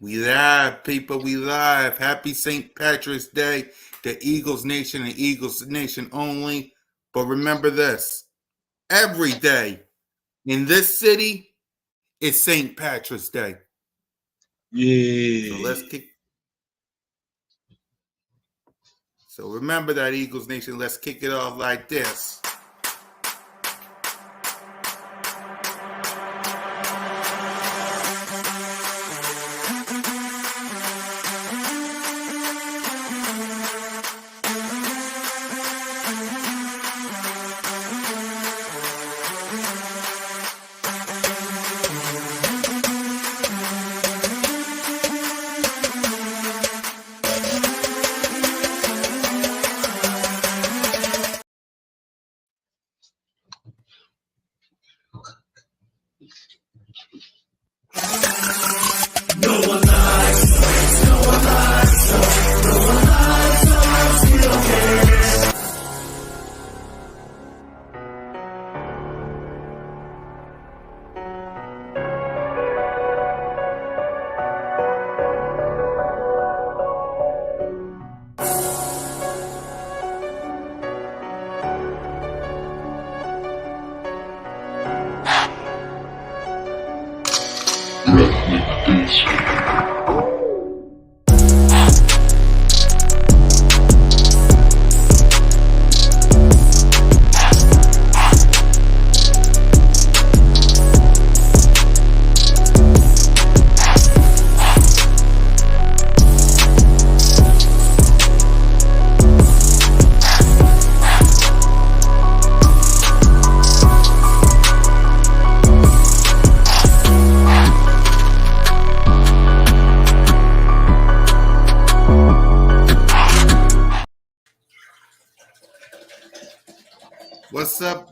We live, people. We live. Happy St. Patrick's Day to Eagles Nation and Eagles Nation only. But remember this: every day in this city is St. Patrick's Day. Yeah. So let's kick. So remember that, Eagles Nation. Let's kick it off like this.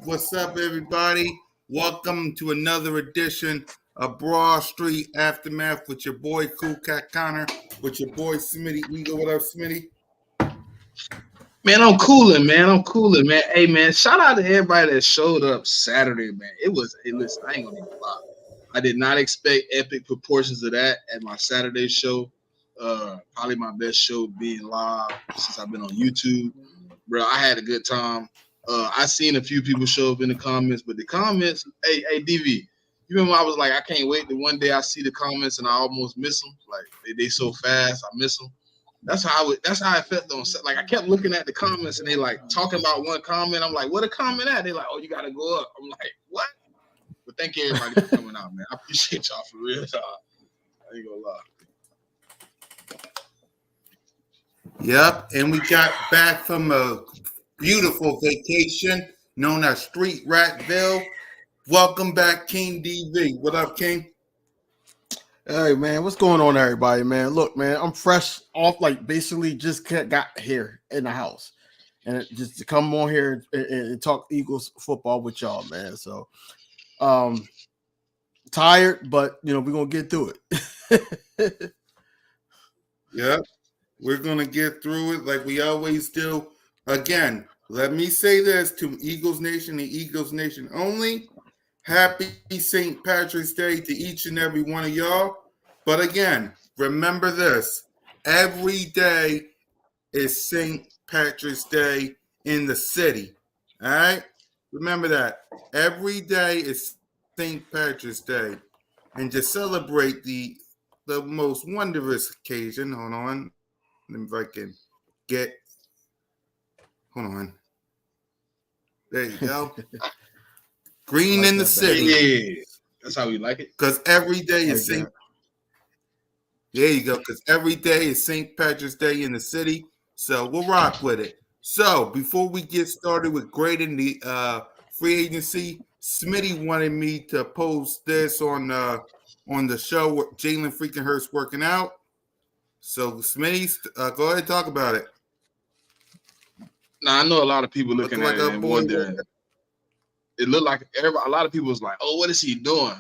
What's up, everybody? Welcome to another edition of Broad Street Aftermath with your boy Cool Cat Connor, with your boy Smitty Eagle. What up, Smitty? Man, I'm cooling, man. Hey, man, shout out to everybody that showed up Saturday, man. Listen, I ain't gonna even lie. I did not expect epic proportions of that at my Saturday show. Probably my best show being live since I've been on YouTube. Bro, I had a good time. I seen a few people show up in the comments, but the comments, hey, DV, you remember I was like, I can't wait that one day I see the comments and I almost miss them. Like they so fast, I miss them. That's how I felt on. Like I kept looking at the comments and they like talking about one comment. I'm like, what a comment at? They like, oh, you gotta go up. I'm like, what? But thank you everybody for coming out, man. I appreciate y'all for real. I ain't gonna lie. Yep, and we got back from a beautiful vacation known as Street Ratville. Welcome back, King DV. What up, King? Hey, man, what's going on, everybody, man? Look, man, I'm fresh off, like, basically just got here in the house. And just to come on here and talk Eagles football with y'all, man. So, tired, but, we're going to get through it. Yep. We're going to get through it like we always do. Again, let me say this to Eagles Nation and Eagles Nation only. Happy St. Patrick's Day to each and every one of y'all. But again, remember this. Every day is St. Patrick's Day in the city. All right? Remember that. Every day is St. Patrick's Day. And to celebrate the most wondrous occasion, hold on. If I can get, hold on. There you go. Green like in the city. Yeah, that's how we like it. Because every day is St. There you go. Because every day is St. Patrick's Day in the city. So we'll rock with it. So before we get started with grading the free agency, Smitty wanted me to post this on the show with Jalen freaking Hurts working out. So, Smitty, go ahead and talk about it. Now, I know a lot of people looking at it and wondering. It looked like a lot of people was like, oh, what is he doing?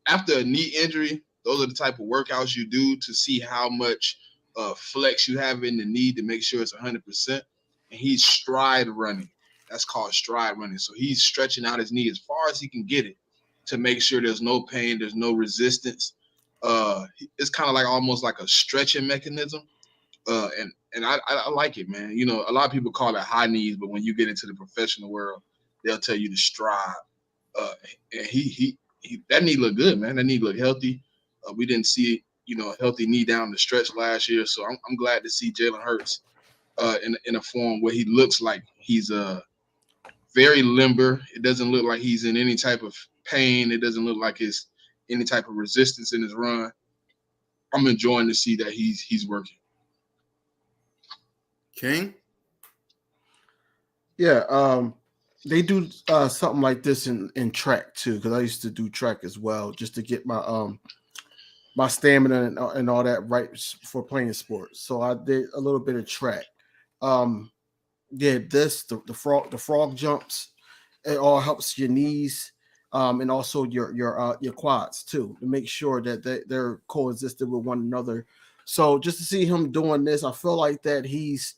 After a knee injury, those are the type of workouts you do to see how much flex you have in the knee to make sure it's 100%. And he's stride running. That's called stride running. So he's stretching out his knee as far as he can get it to make sure there's no pain, there's no resistance. It's kind of like almost like a stretching mechanism. And I like it, man. You know, a lot of people call it high knees, but when you get into the professional world, they'll tell you to stride. And he that knee looked good, man. That knee looked healthy. We didn't see, you know, a healthy knee down the stretch last year, so I'm glad to see Jalen Hurts in a form where he looks like he's very limber. It doesn't look like he's in any type of pain. It doesn't look like he's any type of resistance in his run. I'm enjoying to see that he's working. King? Yeah, they do something like this in track too, because I used to do track as well, just to get my my stamina and all that right for playing sports. So I did a little bit of track. Yeah, the frog jumps, it all helps your knees, and also your quads too, to make sure that they're coexistent with one another. So just to see him doing this, I feel like that he's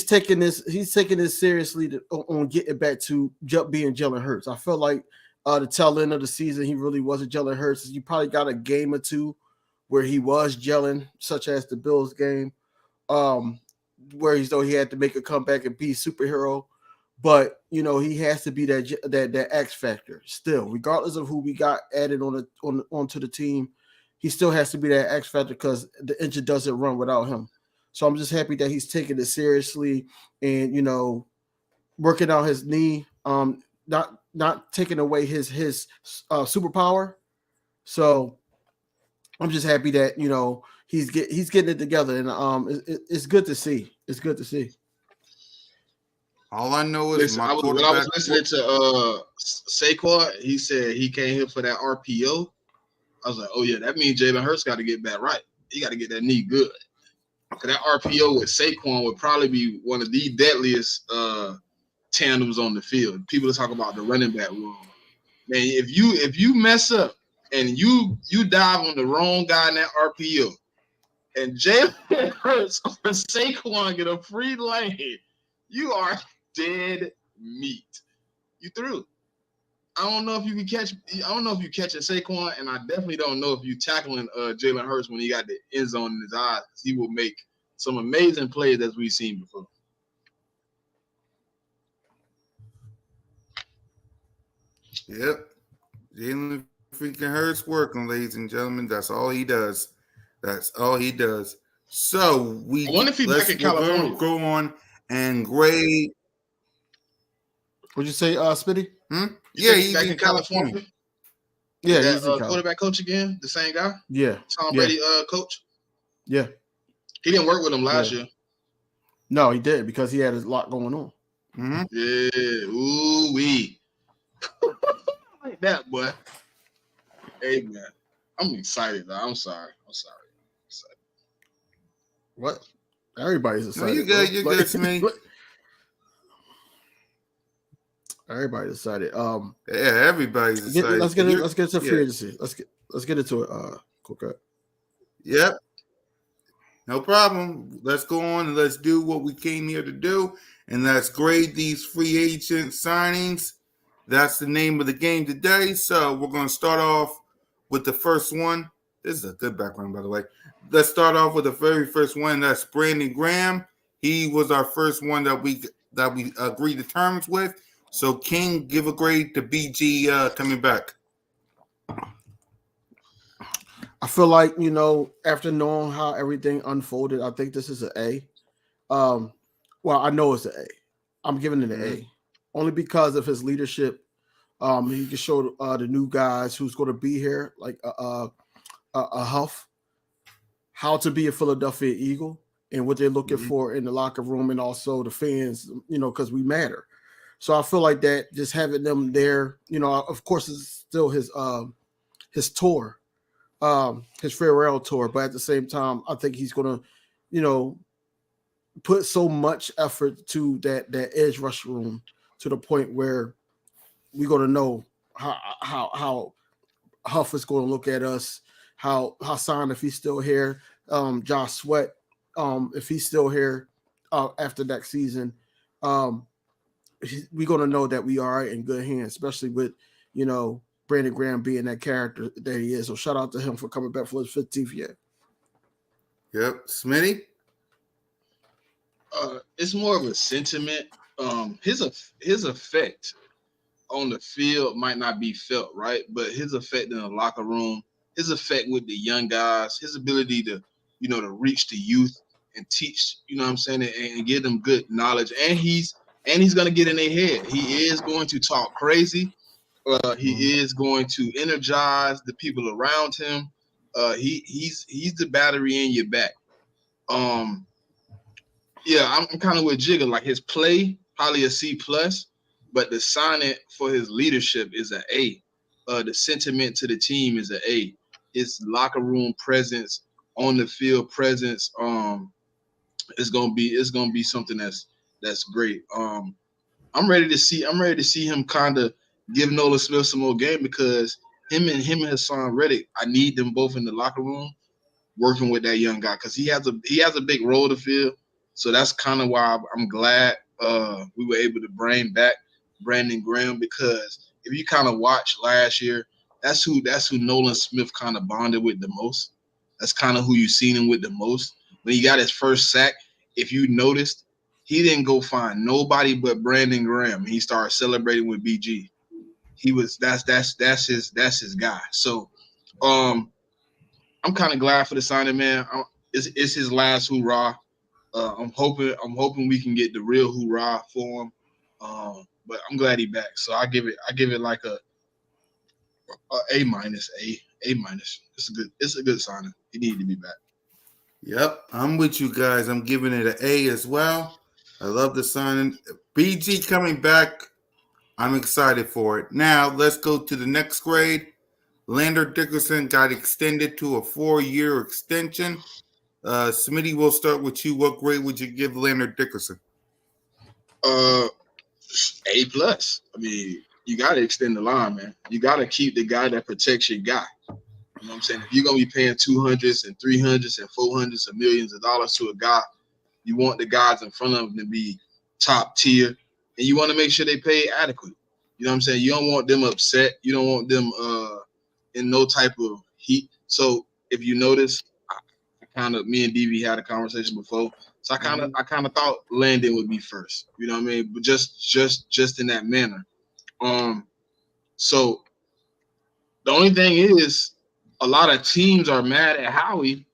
taking this seriously on getting back to being Jalen Hurts. I feel like the tail end of the season, he really wasn't Jalen Hurts. You probably got a game or two where he was Jalen, such as the Bills game, where he had to make a comeback and be superhero. But you know, he has to be that X factor still, regardless of who we got added onto the team. He still has to be that X factor because the engine doesn't run without him. So I'm just happy that he's taking it seriously and, you know, working out his knee, not taking away his superpower. So I'm just happy that, you know, he's getting it together, and it's good to see. It's good to see. All I know is Listen, when I was listening to Saquon, he said he came here for that RPO. I was like, oh yeah, that means Jalen Hurts got to get that right. He got to get that knee good. That RPO with Saquon would probably be one of the deadliest tandems on the field. People talk about the running back room. Man, if you mess up and you dive on the wrong guy in that RPO, and Jalen Hurts or Saquon get a free lane, you are dead meat. You through. I don't know if you can catch. I don't know if you catching Saquon, and I definitely don't know if you tackling Jalen Hurts when he got the end zone in his eyes. He will make some amazing plays as we've seen before. Yep, Jalen freaking Hurts working, ladies and gentlemen. That's all he does. That's all he does. So I wonder if he's back in California. We're going to go on and grade. What'd you say, Smitty? Yeah, he's back in California. Yeah, he's he's in quarterback coach again, the same guy. Yeah, Tom Brady coach. Yeah, he didn't work with him last year. No, he did because he had a lot going on. Mm-hmm. Yeah, ooh wee, like that, boy. Hey man, I'm excited. Though. I'm sorry. What? Everybody's excited. No, you good. You good to me. Everybody's excited. Yeah, everybody's excited. Let's get to free agency. Let's get into it. Quick. Yep. No problem. Let's go on and let's do what we came here to do, and let's grade these free agent signings. That's the name of the game today. So we're going to start off with the first one. This is a good background, by the way. Let's start off with the very first one. That's Brandon Graham. He was our first one that we agreed to terms with. So King, give a grade to BG coming back. I feel like, you know, after knowing how everything unfolded, I think this is an A. Well, I know it's an A. I'm giving it an A only because of his leadership. He can show the new guys who's going to be here, like a Huff, how to be a Philadelphia Eagle and what they're looking for in the locker room, and also the fans, you know, because we matter. So I feel like that just having them there, you know, of course, it's still his tour, his farewell tour. But at the same time, I think he's going to, you know, put so much effort to that edge rush room to the point where we're going to know how Huff is going to look at us, how Hassan, if he's still here, Josh Sweat, if he's still here after next season. we're gonna know that we are in good hands, especially with Brandon Graham being that character that he is. So shout out to him for coming back for his 15th year. Yep, Smitty. It's more of a sentiment. His effect on the field might not be felt, right? But his effect in the locker room, his effect with the young guys, his ability to, to reach the youth and teach, what I'm saying, and give them good knowledge. And he's gonna get in their head. He is going to talk crazy. He is going to energize the people around him. He's the battery in your back. Yeah, I'm kind of with Jigga. Like his play, probably a C plus, but the signing for his leadership is an A. The sentiment to the team is an A. His locker room presence, on the field presence, it's gonna be something that's great. I'm ready to see him kind of give Nolan Smith some more game, because him and Hassan Reddick, I need them both in the locker room working with that young guy, because he has a big role to fill. So that's kind of why I'm glad we were able to bring back Brandon Graham, because if you kind of watch last year, that's who Nolan Smith kind of bonded with the most. That's kind of who you seen him with the most. When he got his first sack, if you noticed, he didn't go find nobody but Brandon Graham. He started celebrating with BG. That's his guy. So I'm kind of glad for the signing, man. It's his last hoorah. I'm hoping we can get the real hoorah for him. But I'm glad he's back. So I give it like a A minus. It's a good signing. He needed to be back. Yep, I'm with you guys. I'm giving it an A as well. I love the signing. BG coming back. I'm excited for it. Now let's go to the next grade. Lander Dickerson got extended to a 4-year extension. Smitty, we'll start with you. What grade would you give Lander Dickerson? A plus. I mean, you got to extend the line, man. You got to keep the guy that protects your guy. You know what I'm saying? If you're going to be paying 200s and 300s and 400s and millions of dollars to a guy, you want the guys in front of him to be top tier, and you want to make sure they pay adequate. You know what I'm saying? You don't want them upset. You don't want them in no type of heat. So if you notice, me and DV had a conversation before. So I kind of thought Landon would be first. You know what I mean? But just in that manner. So the only thing is, a lot of teams are mad at Howie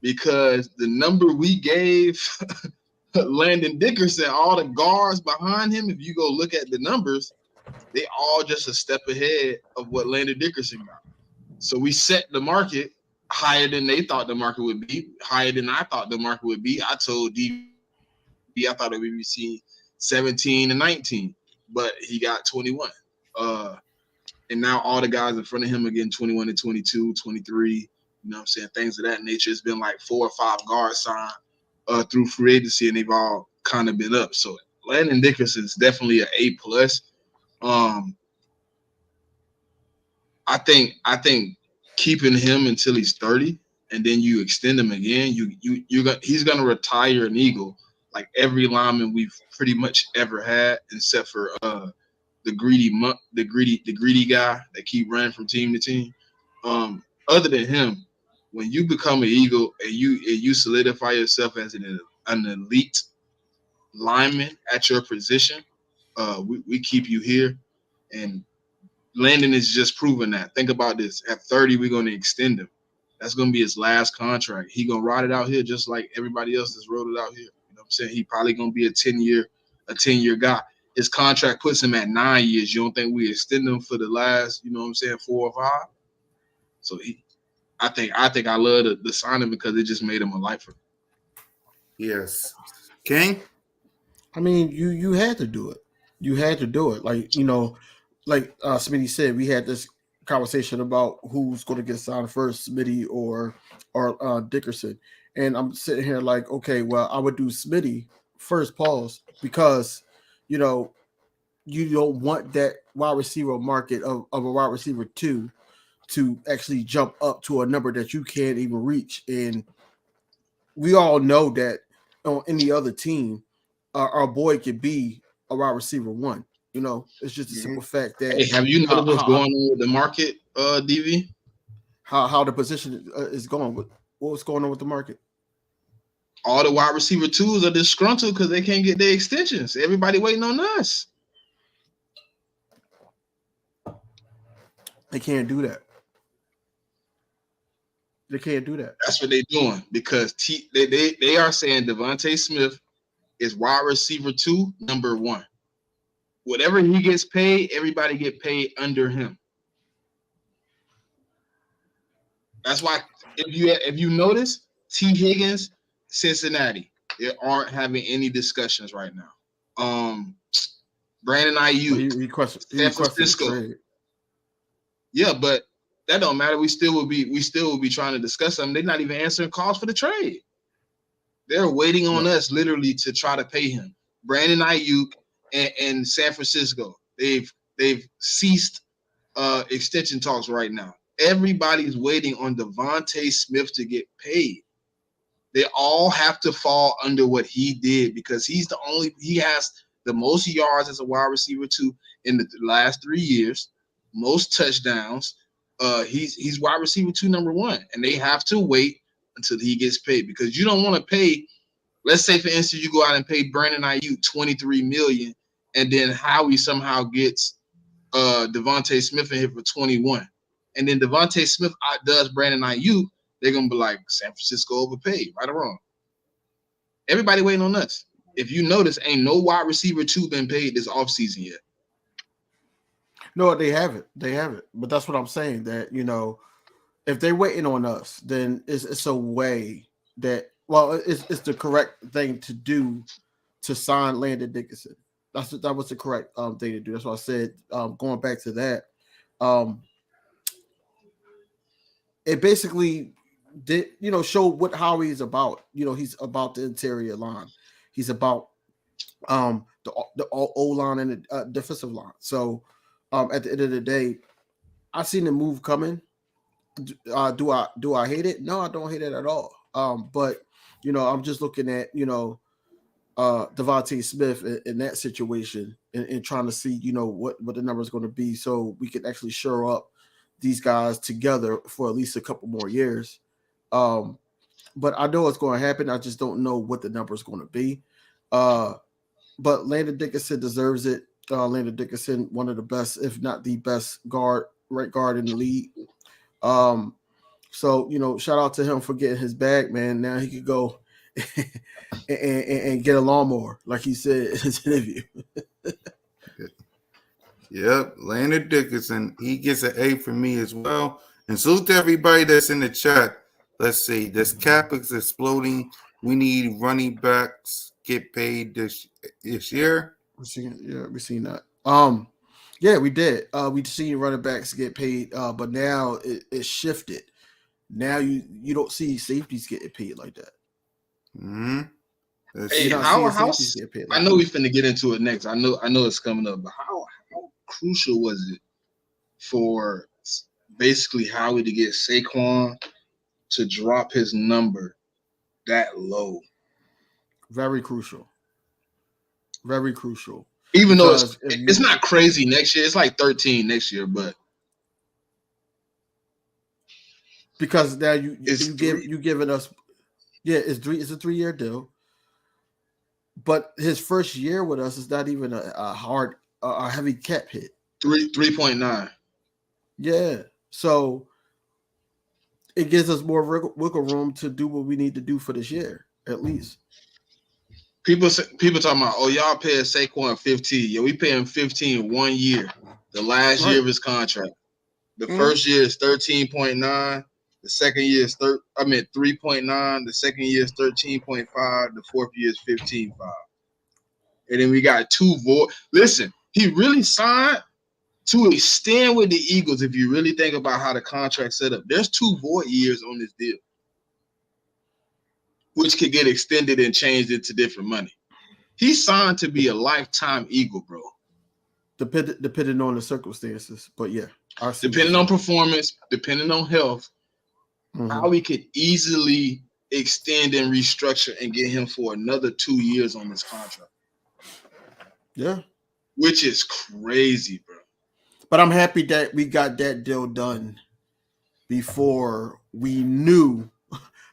because the number we gave Landon Dickerson, all the guards behind him, if you go look at the numbers, they all just a step ahead of what Landon Dickerson got. So we set the market higher than they thought the market would be, higher than I thought the market would be. I told DB I thought it would be seen 17 and 19, but he got 21. And now all the guys in front of him are getting 21 and 22, 23, you know what I'm saying, things of that nature. It's been like 4 or 5 guards signed through free agency, and they've all kind of been up. So Landon Dickerson is definitely an A plus. I think keeping him until he's 30 and then you extend him again, he's gonna retire an Eagle like every lineman we've pretty much ever had, except for the greedy guy that keep running from team to team. Other than him, when you become an Eagle and you solidify yourself as an elite lineman at your position, we keep you here. And Landon is just proving that. Think about this. At 30, we're going to extend him. That's going to be his last contract. He's going to ride it out here just like everybody else that's rode it out here. You know what I'm saying? He probably going to be a 10-year guy. His contract puts him at 9 years. You don't think we extend him for the last, 4 or 5? So I think I love the signing because it just made him a lifer. Yes. King? I mean, you had to do it. You had to do it. Like Smitty said, we had this conversation about who's going to get signed first, Smitty or Dickerson. And I'm sitting here like, okay, well, I would do Smitty first, pause, because, you don't want that wide receiver market of a wide receiver 2 to actually jump up to a number that you can't even reach. And we all know that on any other team, our boy could be a wide receiver one. You know, it's just a simple fact that. Hey, have you noticed what's going on with the market, DV? How the position is going? What's going on with the market? All the wide receiver twos are disgruntled because they can't get their extensions. Everybody waiting on us. They can't do that. They can't do that. That's what they're doing because they are saying Devontae Smith is wide receiver 2, number 1. Whatever he gets paid, everybody get paid under him. That's why if you notice, T. Higgins, Cincinnati, they aren't having any discussions right now. Brandon Ayuk, He requested San Francisco. Yeah, but that don't matter. We still will be trying to discuss them. They're not even answering calls for the trade. They're waiting on us literally to try to pay him. Brandon Ayuk and San Francisco, they've ceased extension talks right now. Everybody's waiting on Devontae Smith to get paid. They all have to fall under what he did because he has the most yards as a wide receiver 2 in the last 3 years, most touchdowns. He's wide receiver 2, number 1, and they have to wait until he gets paid because you don't want to pay. Let's say, for instance, you go out and pay Brandon Ayuk $23 million, and then Howie somehow gets Devontae Smith in here for $21 million, and then Devontae Smith outdoes Brandon Ayuk. They're gonna be like, San Francisco overpaid, right or wrong. Everybody waiting on us. If you notice, ain't no wide receiver 2 been paid this offseason yet. No, they haven't. They haven't. But that's what I'm saying. That, you know, if they're waiting on us, then it's a way that, well, it's the correct thing to do to sign Landon Dickerson. That was the correct thing to do. That's what I said. Going back to that, it basically did, you know, show what Howie is about. You know, he's about the interior line. He's about the O-line and the defensive line. So at the end of the day, I seen the move coming. Do I hate it? No, I don't hate it at all. But you know, I'm just looking at, you know, Devontae Smith in that situation and trying to see, you know, what the number is going to be, so we can actually shore up these guys together for at least a couple more years. But I know it's going to happen. I just don't know what the number is going to be. But Landon Dickerson deserves it. Landon Dickerson, one of the best, if not the best right guard in the league. So, you know, shout out to him for getting his bag, man. Now he could go and get a lawnmower, like he said in his interview. Yep, Landon Dickerson, he gets an A for me as well. And salute to everybody that's in the chat. Let's see, this cap is exploding. We need running backs get paid this year. We've seen that. Yeah, we did. We've seen running backs get paid, but now it shifted. Now you don't see safeties getting paid like that. Mm-hmm. Hey, I know we finna get into it next. I know it's coming up, but how crucial was it for basically Howie to get Saquon to drop his number that low? Very crucial. Very crucial. Even though it's not crazy next year, it's like 13 next year, but because now you giving us, it's a 3-year deal. But his first year with us is not even a hard, a heavy cap hit. 3.9. Yeah, so it gives us more wiggle room to do what we need to do for this year, at least. People talking about, oh, y'all paying Saquon 15. Yeah, we pay him 15 1 year, the last year of his contract. The first year is 13.9. The second year is 3.9. The second year is 13.5. The fourth year is 15.5. And then we got 2 void. Listen, he really signed to extend with the Eagles. If you really think about how the contract set up, there's 2 void years on this deal, which could get extended and changed into different money. He signed to be a lifetime Eagle, bro. Depending on the circumstances, but yeah. Depending on performance, depending on health, how we could easily extend and restructure and get him for another 2 years on this contract. Yeah. which is crazy, bro. But I'm happy that we got that deal done before we knew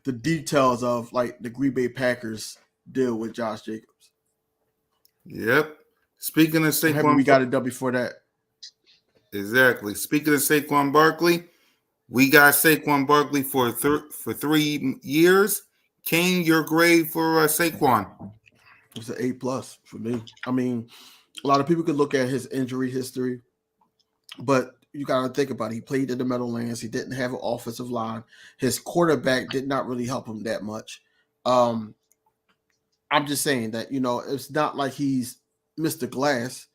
the details of like the Green Bay Packers deal with Josh Jacobs. Yep. Speaking of I'm happy Saquon, we got it done before that. exactly. Speaking of Saquon Barkley, we got Saquon Barkley for 3 years. Kane, your grade for Saquon? It's an A+ for me. I mean, a lot of people could look at his injury history, but you got to think about it. He played in the Meadowlands. He didn't have an offensive line. His quarterback did not really help him that much. I'm just saying that, it's not like he's Mr. Glass.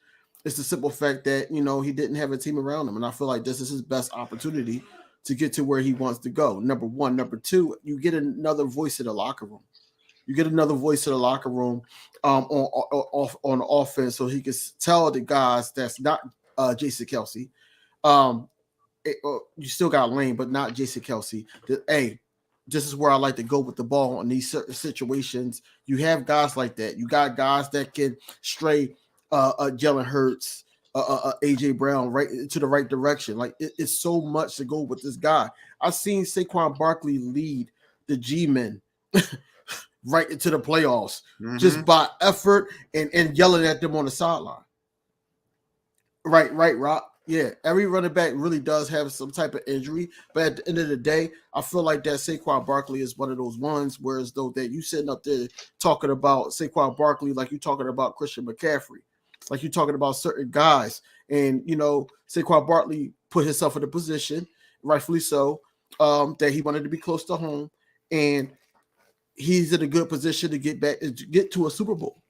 It's the simple fact that, he didn't have a team around him. And I feel like this is his best opportunity to get to where he wants to go. Number one. Number two, you get another voice in the locker room. You get another voice in the locker room on offense, so he can tell the guys that's not Jason Kelce. You still got Lane, but not Jason Kelce. Hey, this is where I like to go with the ball in these certain situations. You have guys like that. You got guys that can stray Jalen Hurts, AJ Brown right to the right direction. Like it's so much to go with this guy. I've seen Saquon Barkley lead the G-men right into the playoffs just by effort and yelling at them on the sideline. Right, Rock. Yeah, every running back really does have some type of injury, but at the end of the day, I feel like that Saquon Barkley is one of those ones, whereas though that you sitting up there talking about Saquon Barkley like you talking about Christian McCaffrey, like you talking about certain guys, and Saquon Barkley put himself in a position, rightfully so, that he wanted to be close to home, and he's in a good position to get to a Super Bowl,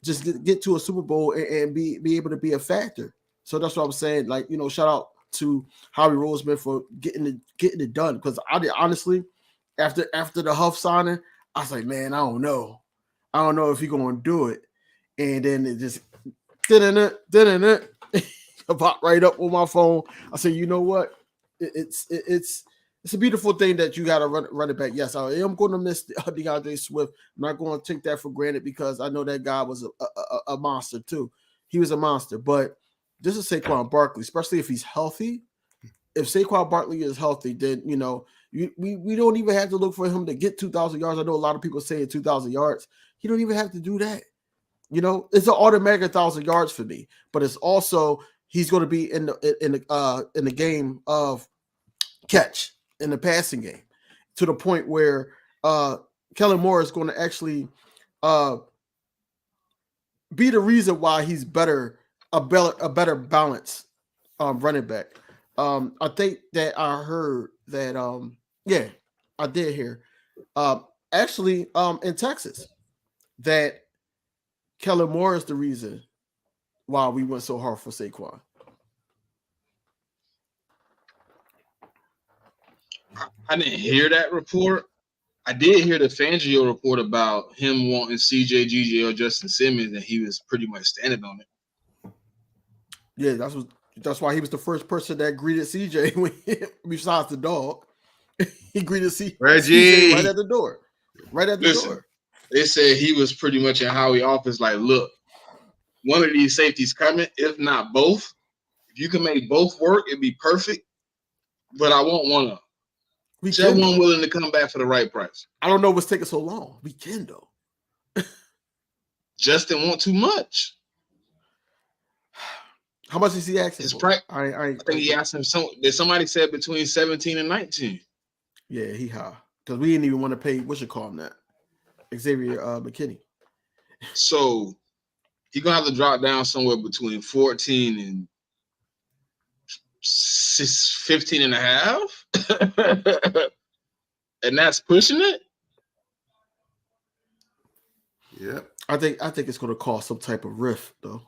just get to a Super Bowl and be able to be a factor. So that's what I'm saying. Like, shout out to Howie Roseman for getting it done. Because I did, honestly, after the Huff signing, I was like, man, I don't know if he's going to do it. And then it just didn't pop right up on my phone. I said, you know what? It's a beautiful thing that you got to run it back. Yes, I am going to miss DeAndre Swift. I'm not going to take that for granted because I know that guy was a monster too. He was a monster, but this is Saquon Barkley, especially if he's healthy. If Saquon Barkley is healthy, then, we don't even have to look for him to get 2,000 yards. I know a lot of people say 2,000 yards. He don't even have to do that. It's an automatic 1,000 yards for me, but it's also he's going to be in the game of catch in the passing game to the point where Kellen Moore is going to actually be the reason why he's a better balanced running back. I think that I heard that I did hear actually in Texas that Kellen Moore is the reason why we went so hard for Saquon. I didn't hear that report. I did hear the Fangio report about him wanting CJ, GJ, or Justin Simmons, and he was pretty much standing on it. Yeah, that's why he was the first person that greeted CJ besides the dog. He greeted CJ right at the door. Right at the door. They said he was pretty much in Howie office like, look, one of these safeties coming, if not both. If you can make both work, it'd be perfect. But I want one of them. Whichever one willing to come back for the right price. I don't know what's taking so long. We can, though. Justin want too much. How much is he asking? I think he asked him somebody said between 17 and 19. Yeah, he high. Because we didn't even want to pay, what you call him that? Xavier McKinney. So he's gonna have to drop down somewhere between 14 and 15 and a half. And that's pushing it. Yeah. I think it's gonna cause some type of rift though.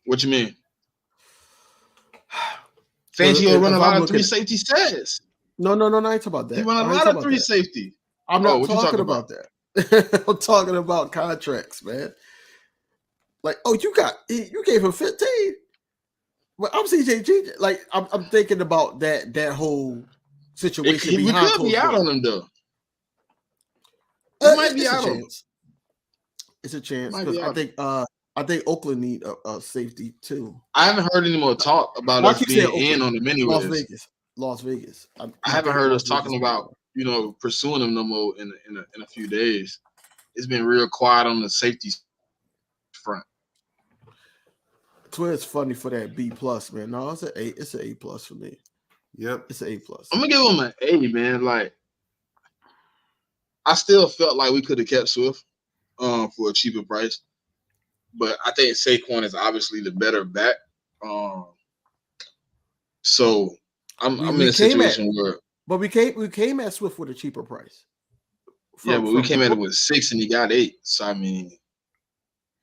What you mean? Fangio run a lot of 3 safety sets. No, I ain't talking about that. He run a lot of 3 safety. I'm not talking about that. I'm talking about contracts, man. Like, you gave him 15. Well, I'm CJG. Like, I'm thinking about that whole situation. We could be out on him though. He might be out on him. It's a chance Might because be out. I think Oakland need a safety too. I haven't heard any more talk about Why us keep saying being in Oakland? on them Las anyways. Vegas. Las Vegas. I I haven't think heard Las us talking Vegas about, pursuing them no more in a few days. It's been real quiet on the safety front. Twitter's funny for that B plus, man. No, it's an A. It's an A plus for me. Yep. It's an A plus. I'm gonna give him an A, man. Like, I still felt like we could have kept Swift for a cheaper price, but I think Saquon is obviously the better back. So I'm in a situation where, but we came at Swift with a cheaper price. but we came at it with 6 and he got 8. So I mean,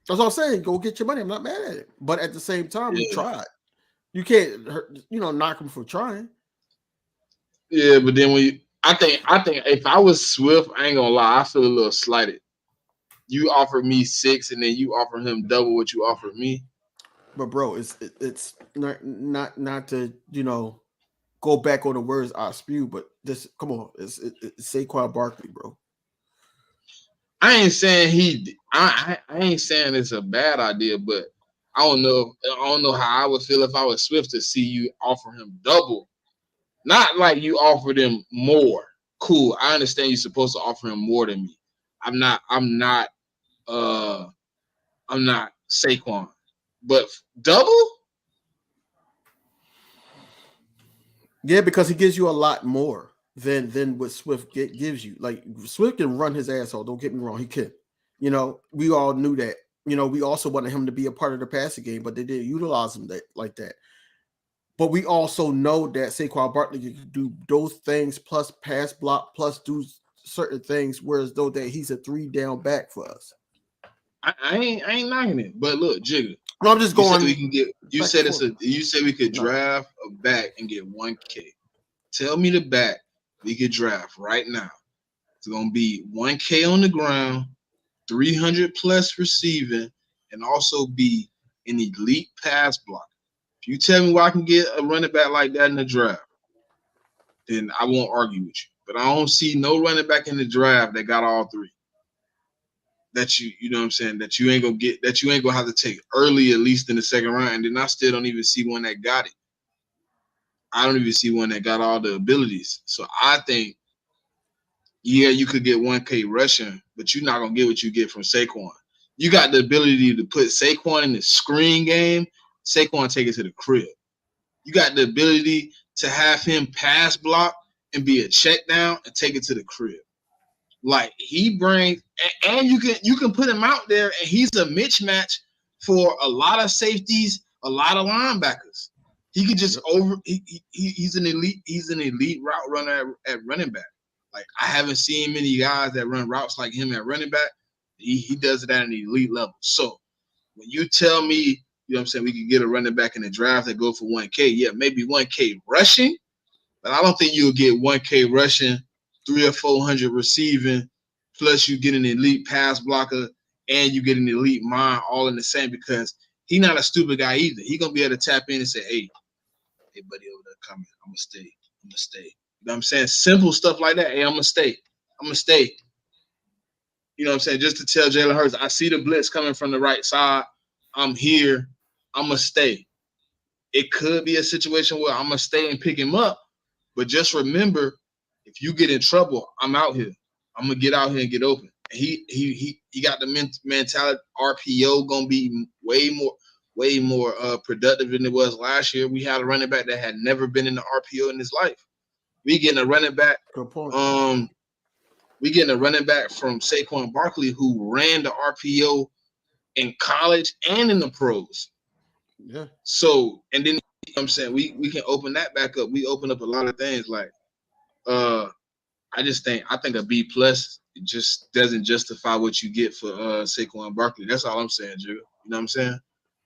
that's what I'm saying. Go get your money. I'm not mad at it, but at the same time, we tried. You can't, knock him for trying. Yeah, but then I think if I was Swift, I ain't gonna lie, I feel a little slighted. You offered me 6, and then you offer him double what you offered me. But bro, it's not to go back on the words I spew, but this come on, it's Saquon Barkley, bro. I ain't saying I ain't saying it's a bad idea, but I don't know how I would feel if I was Swift to see you offer him double. Not like you offered him more. Cool. I understand you're supposed to offer him more than me. I'm not Saquon. But double? Yeah, because he gives you a lot more than what Swift gives you. Like Swift can run his asshole. Don't get me wrong, he can. We all knew that. We also wanted him to be a part of the passing game, but they didn't utilize him like that. But we also know that Saquon Barkley can do those things plus pass block plus do certain things, whereas though that he's a 3-down back for us. I ain't knocking it, but look, Jigga. No, I'm just going. We can get. You said we could draft a back and get 1K. Tell me the back we could draft right now. It's gonna be 1K on the ground, 300 plus receiving, and also be an elite pass block. If you tell me where I can get a running back like that in the draft, then I won't argue with you. But I don't see no running back in the draft that got all 3. That you know what I'm saying, that you ain't gonna have to take early, at least in the second round. And then I still don't even see one that got it. I don't even see one that got all the abilities. So I think, yeah, you could get 1K rushing, but you're not gonna get what you get from Saquon. You got the ability to put Saquon in the screen game. Saquon take it to the crib. You got the ability to have him pass block and be a check down and take it to the crib. Like he brings, and you can put him out there, and he's a mismatch for a lot of safeties, a lot of linebackers. He could just he's an elite route runner at running back. Like I haven't seen many guys that run routes like him at running back. He does it at an elite level. So when you tell me, you know what I'm saying, we could get a running back in the draft that go for 1K, yeah, maybe 1K rushing, but I don't think you'll get 1K rushing, 300 or 400 receiving, plus you get an elite pass blocker and you get an elite mind all in the same, because he's not a stupid guy either. He's gonna be able to tap in and say, hey buddy over there coming. I'm gonna stay. You know what I'm saying? Simple stuff like that. Hey, I'm gonna stay. You know what I'm saying? Just to tell Jalen Hurts, I see the blitz coming from the right side. I'm here. I'm gonna stay. It could be a situation where I'm gonna stay and pick him up, but just remember, if you get in trouble, I'm out here. I'm gonna get out here and get open. And he got the mentality. RPO gonna be way more productive than it was last year. We had a running back that had never been in the RPO in his life. We getting a running back. Good point. We getting a running back from Saquon Barkley who ran the RPO in college and in the pros. Yeah. So, and then, you know what I'm saying, we can open that back up. We open up a lot of things. Like, I think a B plus just doesn't justify what you get for Saquon Barkley. That's all I'm saying, Drew. You know what I'm saying?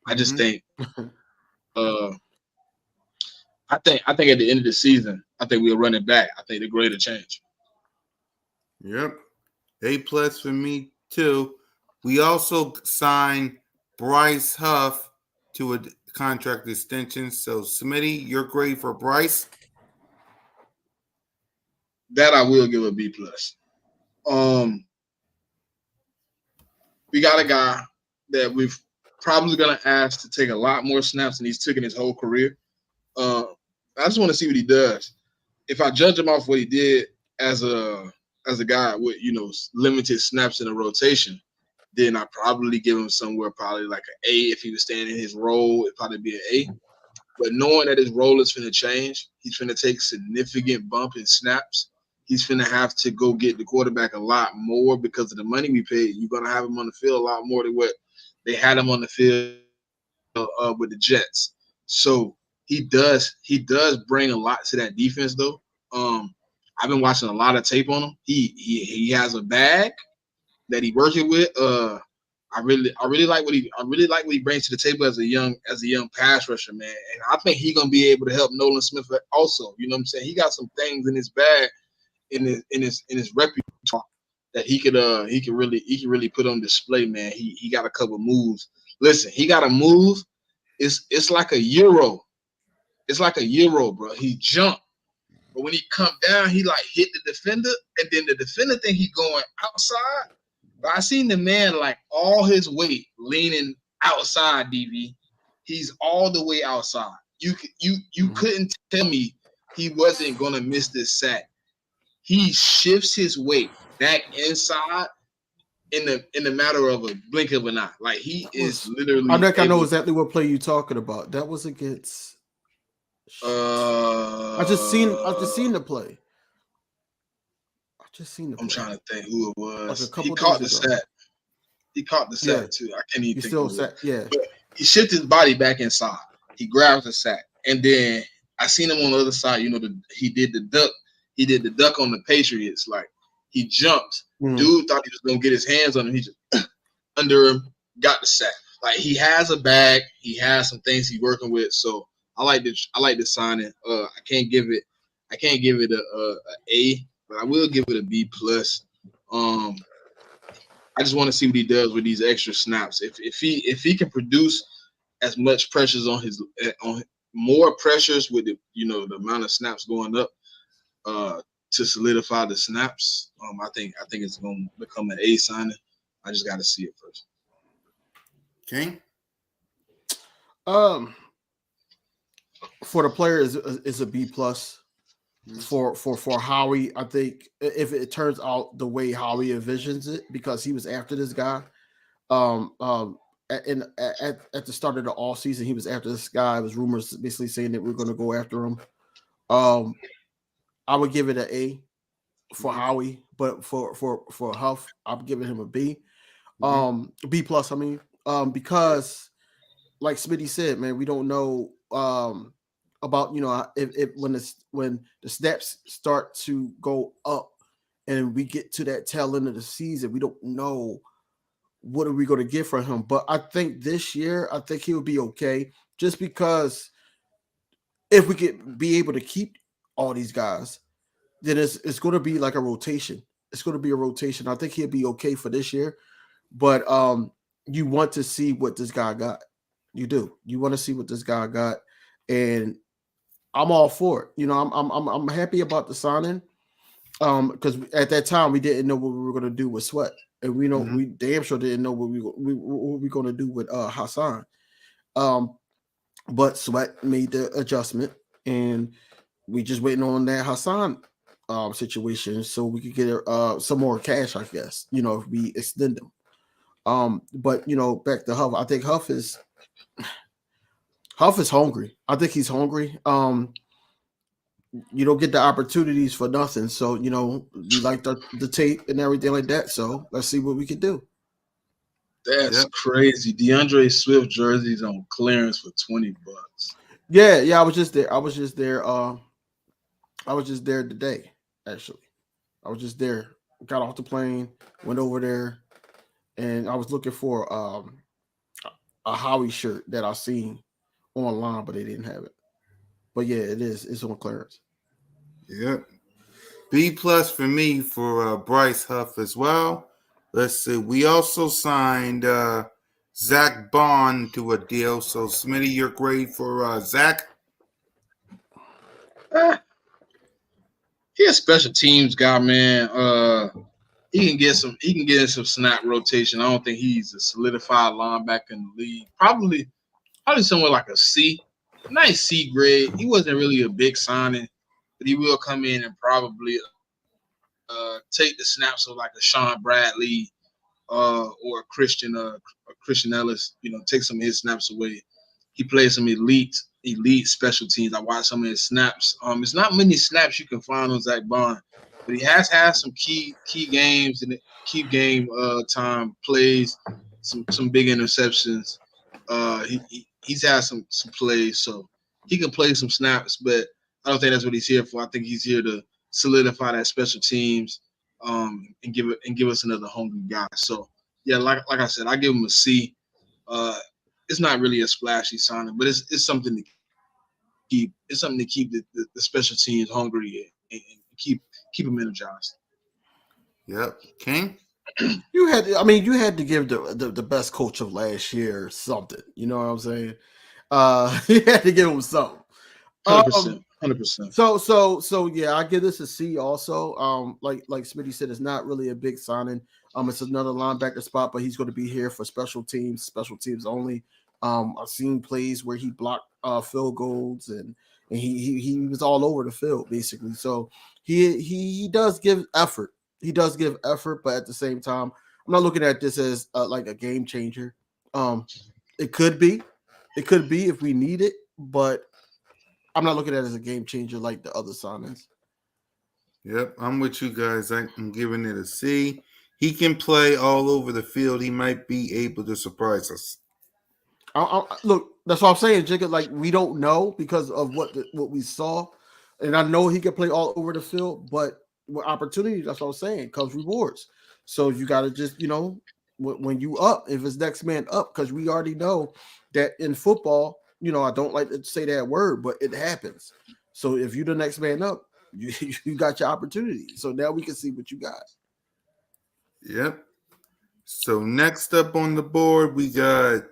I just think, I think at the end of the season, I think we'll run it back. I think the greater change. Yep. A plus for me too. We also signed Bryce Huff to a contract extension. So Smitty, your grade for Bryce? That I will give a B plus. we got a guy that we've probably gonna ask to take a lot more snaps than he's taken his whole career. I just want to see what he does. If I judge him off what he did as a guy with limited snaps in a rotation, then I probably give him somewhere probably like an A. If he was staying in his role, it'd probably be an A. But knowing that his role is finna change, he's finna take significant bump in snaps. He's finna have to go get the quarterback a lot more because of the money we paid. You're gonna have him on the field a lot more than what they had him on the field with the Jets. So he does bring a lot to that defense, though. I've been watching a lot of tape on him. He has a bag that he working with. I really like what he brings to the table as a young pass rusher, man. And I think he's gonna be able to help Nolan Smith also. You know what I'm saying? He got some things in his bag, in his repertoire that he could really put on display, man. He got a couple moves. Listen, he got a move. It's like a euro. It's like a euro, bro. He jumped, but when he come down, he like hit the defender, and then the defender think he going outside. But I seen the man like all his weight leaning outside. DV, he's all the way outside. You couldn't tell me he wasn't gonna miss this sack. He shifts his weight back inside in the matter of a blink of an eye. Like he is literally. I know exactly what play you're talking about. That was against. I just seen the play. I'm trying to think who it was. Like he caught the sack. He caught the sack too. I can't even think. But he shifted his body back inside. He grabs the sack, and then I seen him on the other side. He did the duck. He did the duck on the Patriots. Like he jumped. Dude thought he was gonna get his hands on him. He just under him, got the sack. Like he has a bag. He has some things he's working with. So I like the signing. I can't give it a A, but I will give it a B plus. I just want to see what he does with these extra snaps. If he can produce as much pressures on more pressures with the amount of snaps going up to solidify the snaps, I think it's going to become an A signing. I just got to see it first. Okay. For the player is a B plus. For Howie, I think if it turns out the way Howie envisions it, because he was after this guy, at the start of the off season, he was after this guy. It was rumors basically saying that we're going to go after him. I would give it an A for Howie, but for Huff, I'm giving him a B, B plus. I mean, because like Smitty said, man, we don't know about if when the snaps start to go up and we get to that tail end of the season, we don't know what are we going to get from him. But I think this year, I think he'll be okay, just because if we could be able to keep all these guys, then it's going to be like a rotation. It's going to be a rotation. I think he'll be okay for this year, but you want to see what this guy got. You do. You want to see what this guy got, and I'm all for it. I'm happy about the signing, because at that time we didn't know what we were going to do with Sweat, and we damn sure didn't know what we were going to do with Hassan. But Sweat made the adjustment, and we just waiting on that Hassan situation so we could get some more cash, I guess. If we extend them. But back to Huff, I think Huff is hungry. I think he's hungry. You don't get the opportunities for nothing. So, we like the tape and everything like that. So let's see what we can do. That's crazy. DeAndre Swift jerseys on clearance for $20. Yeah. I was just there. I was just there today, actually. I was just there. Got off the plane, went over there, and I was looking for a Howie shirt that I seen online, but they didn't have it. But yeah, it is. It's on clearance. Yep. B plus for me for Bryce Huff as well. Let's see. We also signed Zach Bond to a deal. So, Smitty, your grade for Zach? He a special teams guy, man. he can get in some snap rotation. I don't think he's a solidified linebacker in the league. Probably somewhere like a C, nice C grade. He wasn't really a big signing, but he will come in and probably take the snaps of like a Sean Bradley or a Christian Ellis. Take some of his snaps away. He plays some elite special teams. I watched some of his snaps. It's not many snaps you can find on Zach Bond, but he has had some key games and key game time plays, some big interceptions. He's had some plays, so he can play some snaps, but I don't think that's what he's here for. I think he's here to solidify that special teams, and give us another hungry guy. So yeah, like I said, I give him a C. It's not really a splashy signing, but it's something to keep. It's something to keep the special teams hungry and keep them energized. Yep, King. You had to give the best coach of last year something. You know what I'm saying? You had to give him something. 100%. So yeah, I give this a C also. Like Smitty said, it's not really a big signing. It's another linebacker spot, but he's going to be here for special teams only. I've seen plays where he blocked field goals and he was all over the field basically. So he does give effort. He does give effort, but at the same time, I'm not looking at this as like a game changer. It could be if we need it, but I'm not looking at it as a game changer like the other signings. Yep, I'm with you guys. I'm giving it a C. He can play all over the field. He might be able to surprise us. Look, that's what I'm saying, Jacob. Like, we don't know because of what we saw, and I know he can play all over the field, but with opportunity, that's what I'm saying, comes rewards. So you got to just, when you up, if it's next man up, because we already know that in football, I don't like to say that word, but it happens. So if you're the next man up, you got your opportunity. So now we can see what you got. Yep. So next up on the board, we got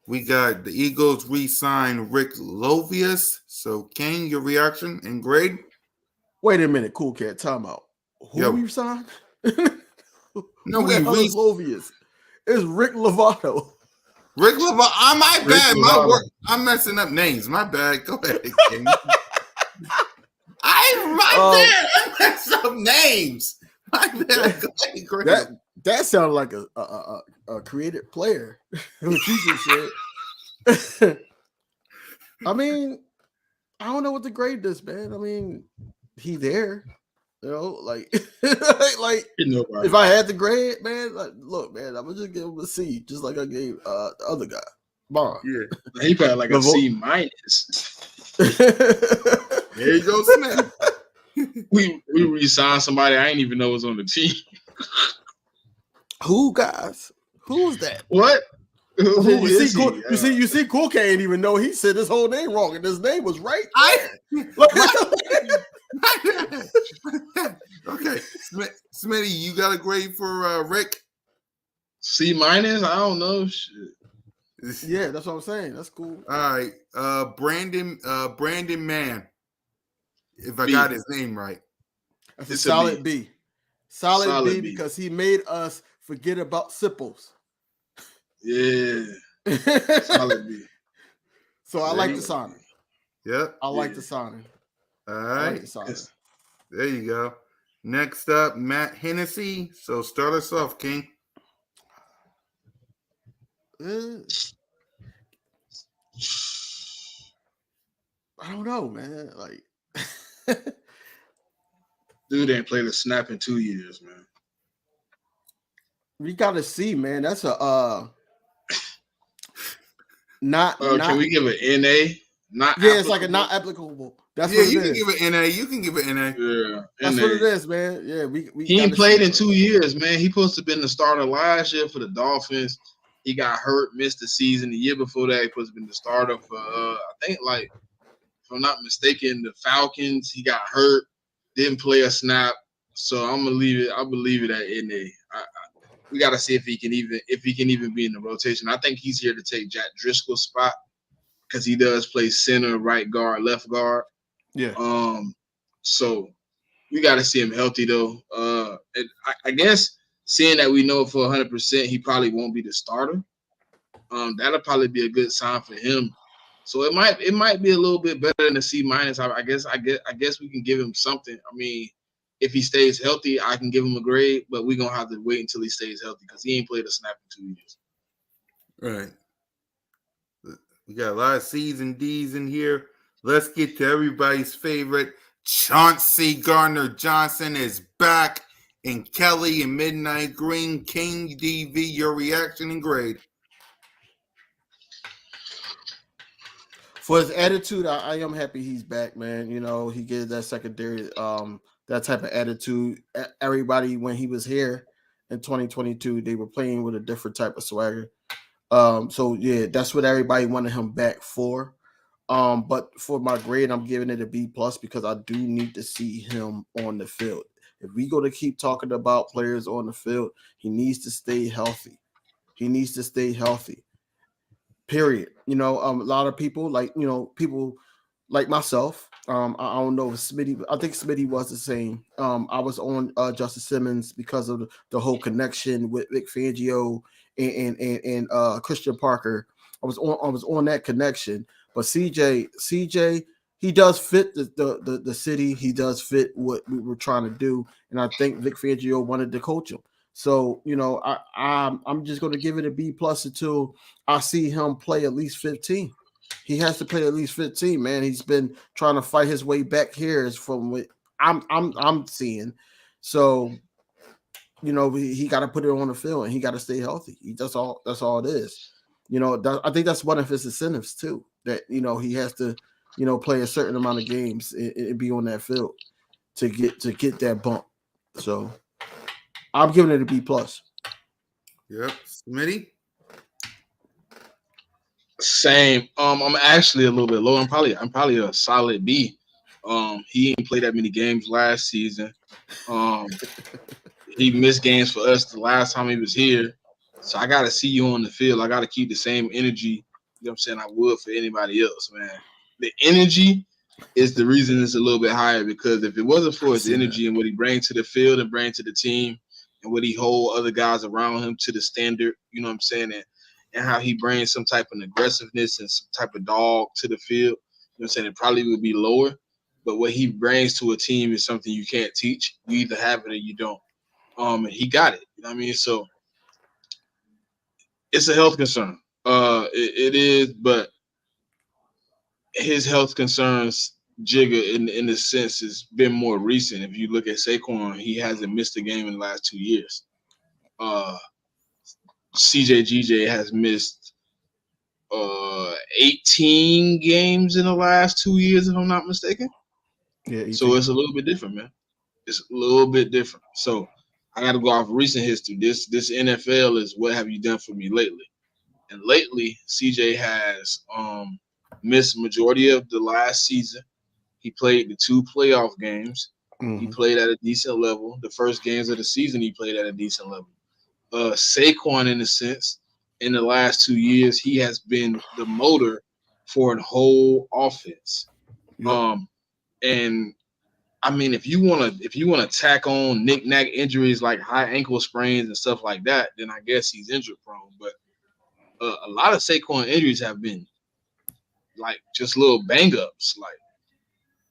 the Eagles re-signed Rick Lovius. So King, your reaction and grade? Wait a minute, cool cat, time out. Who we signed? No, we Lovius. It's Rick Lovato. Rick Lovato. My bad. I'm messing up names. My bad. Go ahead, King. I messed up names. My bad. Go ahead. That sounded like a creative player. What you just said. I mean, I don't know what to grade this, man. I mean, he there, like if I had to grade, man, like, look, man, I'm gonna just give him a C, just like I gave the other guy, Bond. Yeah, he probably like a C minus. There you go, Smith. we re-signed somebody I ain't even know was on the team. Who, guys? Who's that? What? You see, Cool Cat ain't even know he said his whole name wrong, and his name was right. Okay, Smitty, you got a grade for Rick? C minus? I don't know. Shit. Yeah, that's what I'm saying. That's cool. All right, Brandon Mann. If I got his name right, that's a solid B. Solid B because he made us forget about Sipples. Yeah. Solid B. So I like the signing. Yep. I like the signing. All right. There you go. Next up, Matt Hennessy. So start us off, King. I don't know, man. Like, dude ain't played a snap in 2 years, man. We gotta see, man. That's a not. Can we give an NA? It's like a not applicable. That's what you can give it NA. You can give it NA. Yeah, that's NA. What it is, man. Yeah, he ain't played in 2 years, man. He supposed to have been the starter last year for the Dolphins. He got hurt, missed the season. The year before that, he supposed to have been the starter for I think, like, if I'm not mistaken, the Falcons. He got hurt, didn't play a snap. So I'm gonna leave it. I believe it at NA. We got to see if he can even be in the rotation. I think he's here to take Jack Driscoll's spot because he does play center, right guard, left guard. Yeah. So we got to see him healthy though. And I guess seeing that we know for 100% he probably won't be the starter. That'll probably be a good sign for him. So it might be a little bit better than a C minus. I guess we can give him something. I mean, if he stays healthy, I can give him a grade, but we're gonna have to wait until he stays healthy because he ain't played a snap in 2 years. Right. We got a lot of C's and D's in here. Let's get to everybody's favorite. Chauncey Gardner-Johnson is back, and Kelly and Midnight Green. King DV, your reaction and grade. For his attitude, I am happy he's back, man. You know, he gave that secondary, that type of attitude. Everybody, when he was here in 2022, they were playing with a different type of swagger. So yeah, that's what everybody wanted him back for. But for my grade, I'm giving it a B+ because I do need to see him on the field. If we go to keep talking about players on the field, he needs to stay healthy. He needs to stay healthy. Period. You know, a lot of people people like myself. I don't know if Smitty. I think Smitty was the same. I was on Justin Simmons because of the whole connection with Vic Fangio and Christian Parker. I was on that connection. But CJ, he does fit the city. He does fit what we were trying to do, and I think Vic Fangio wanted to coach him. So, you know, I'm just going to give it a B+ until I see him play at least 15. He has to play at least 15, man. He's been trying to fight his way back here is from what I'm seeing. So, you know, he got to put it on the field and he got to stay healthy. That's all it is. You know, I think that's one of his incentives too, that, you know, he has to, you know, play a certain amount of games and be on that field to get that bump. So I'm giving it a B+. Yep. Smitty? Same. I'm actually a little bit low. I'm probably a solid B. He ain't played that many games last season. He missed games for us the last time he was here. So I gotta see you on the field. I gotta keep the same energy, you know what I'm saying, I would for anybody else, man. The energy is the reason it's a little bit higher, because if it wasn't for his energy and what he brings to the field and brings to the team and what he hold other guys around him to the standard, you know what I'm saying, and how he brings some type of aggressiveness and some type of dog to the field, you know what I'm saying, it probably would be lower. But what he brings to a team is something you can't teach. You either have it or you don't. And he got it. You know what I mean? So it's a health concern. It is, but his health concerns, Jigga, in the sense, has been more recent. If you look at Saquon, he hasn't missed a game in the last 2 years. CJ has missed 18 games in the last 2 years, if I'm not mistaken. Yeah. So it's a little bit different, man. It's a little bit different. So I got to go off recent history. This NFL is what have you done for me lately? And lately, CJ has missed majority of the last season. He played the 2 playoff games. Mm-hmm. He played at a decent level. The first games of the season, he played at a decent level. Saquon, in a sense, in the last 2 years, he has been the motor for a whole offense. Yep. And I mean, if you want to tack on knick-knack injuries like high ankle sprains and stuff like that, then I guess he's injury prone. But a lot of Saquon injuries have been like just little bang-ups. Like,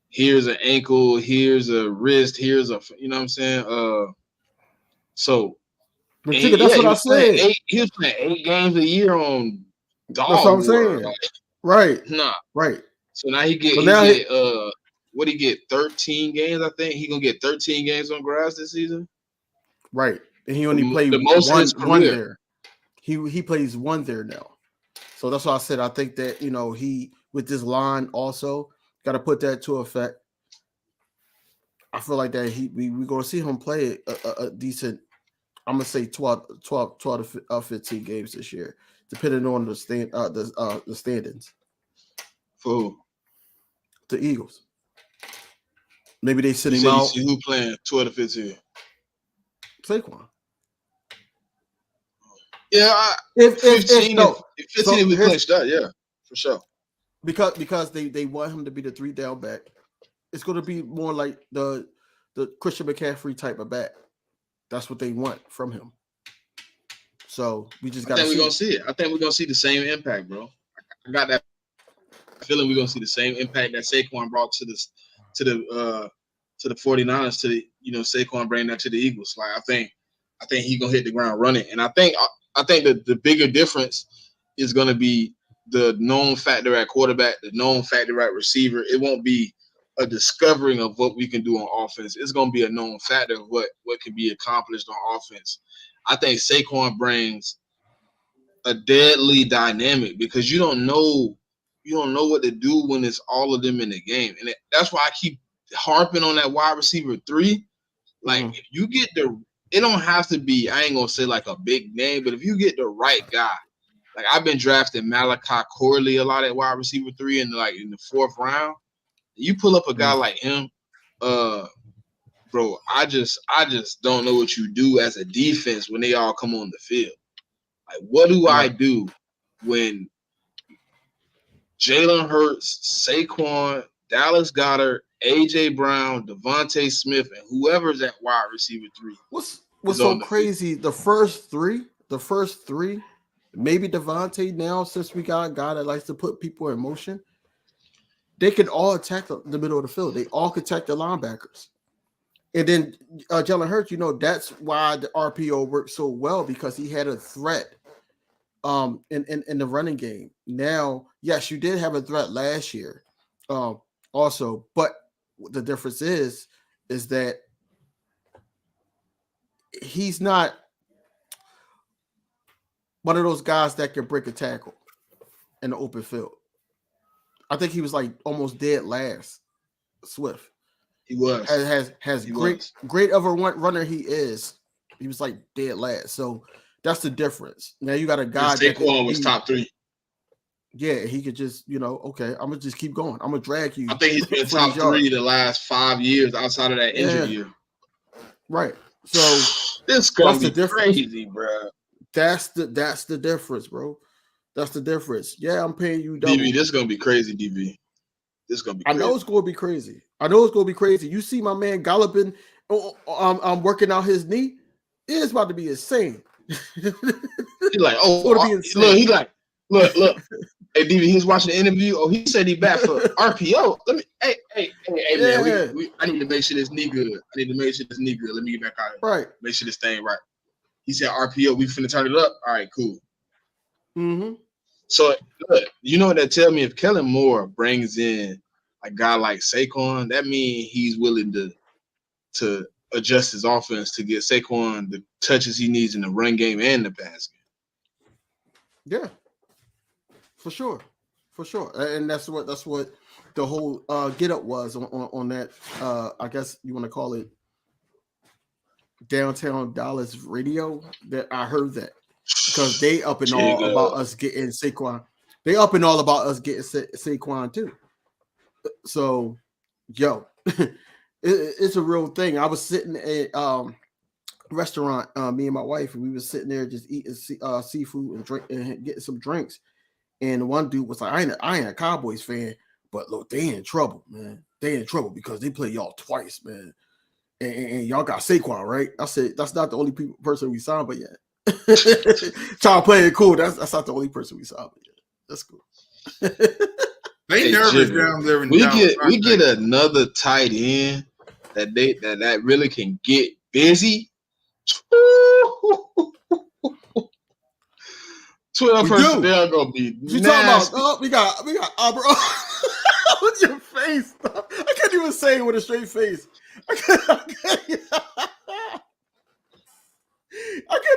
here's an ankle, here's a wrist, here's a, you know what I'm saying? So but that's what I said. He was playing 8 games a year on dog. That's what I'm saying. Like, right. Nah. Right. So now he get 13 games, I think. He gonna get 13 games on grass this season. Right. And he only played one there. He plays 1 there now. So that's why I said I think that, you know, he with this line also got to put that to effect. I feel like that we're going to see him play a decent, I'm going to say 12 to 15 games this year, depending on the standings. For the Eagles. Maybe they sit him out. See who playing 12 to 15? Saquon. Yeah, if 15 we clinched that, yeah, for sure. Because they want him to be the 3 down back. It's going to be more like the the Christian McCaffrey type of back. That's what they want from him. So we just got to see. I think we're gonna see it. I think we're gonna see the same impact, bro. I got that feeling we're gonna see the same impact that Saquon brought to the 49ers, to the, Saquon bringing that to the Eagles. Like I think he's gonna hit the ground running. And I think that the bigger difference is gonna be the known factor at quarterback, the known factor at receiver. It won't be a discovering of what we can do on offense. It's gonna be a known factor of what can be accomplished on offense. I think Saquon brings a deadly dynamic because you don't know what to do when it's all of them in the game. And that's why I keep harping on that wide receiver 3. Like if you get it don't have to be, I ain't gonna say like a big name, but if you get the right guy, like I've been drafting Malachi Corley a lot at wide receiver 3 in the 4th round. You pull up a guy like him, bro, I just don't know what you do as a defense when they all come on the field. Like, what do I do when Jalen Hurts, Saquon, Dallas Goedert, A.J. Brown, Devontae Smith, and whoever's at wide receiver 3? What's so crazy? The first three, maybe Devontae now, since we got a guy that likes to put people in motion, they can all attack the middle of the field. They all can attack the linebackers. And then Jalen Hurts, that's why the RPO worked so well, because he had a threat in the running game. Now, yes, you did have a threat last year also, but the difference is that he's not one of those guys that can break a tackle in the open field. I think he was like almost dead last. Swift. He was. Has great of a runner he is. He was like dead last. So that's the difference. Now you got a guy that Saquon was top 3. Yeah, he could just, okay, I'm gonna just keep going. I'm gonna drag you. I think he's been top 3 the last 5 years outside of that injury year. Right. So this gonna be crazy, bro. That's the difference, bro. That's the difference. Yeah, I'm paying you double. DB, this is gonna be crazy, DB. This is gonna be crazy. I know it's gonna be crazy. You see my man galloping, I'm working out his knee. It's about to be insane. He's like, look. Hey, DB, he's watching the interview. Oh, he said he back for RPO. Hey, man. I need to make sure this knee good. Let me get back out here. Right. Make sure this thing right. He said RPO. We finna turn it up. All right, cool. Mm-hmm. So, look, you know what that tell me? If Kellen Moore brings in a guy like Saquon, that means he's willing to adjust his offense to get Saquon the touches he needs in the run game and the pass game. Yeah, for sure. And that's what the whole get up was on that. I guess you want to call it Downtown Dallas radio. That I heard that. Because they up and all about us getting Saquon. They up and all about us getting Saquon too. So, it's a real thing. I was sitting at restaurant, me and my wife, and we was sitting there just eating seafood and drink and getting some drinks. And one dude was like, I ain't a Cowboys fan, but look, they in trouble, man. They in trouble because they play y'all twice, man. And y'all got Saquon, right? I said, that's not the only person we signed, but yeah. Trying to play it cool. That's not the only person we saw. That's cool. They nervous down there. We get another tight end that really can get busy. 12 personnel gonna be you nasty. Talking about? We got Aubrey. What's your face? I can't even say it with a straight face. I can't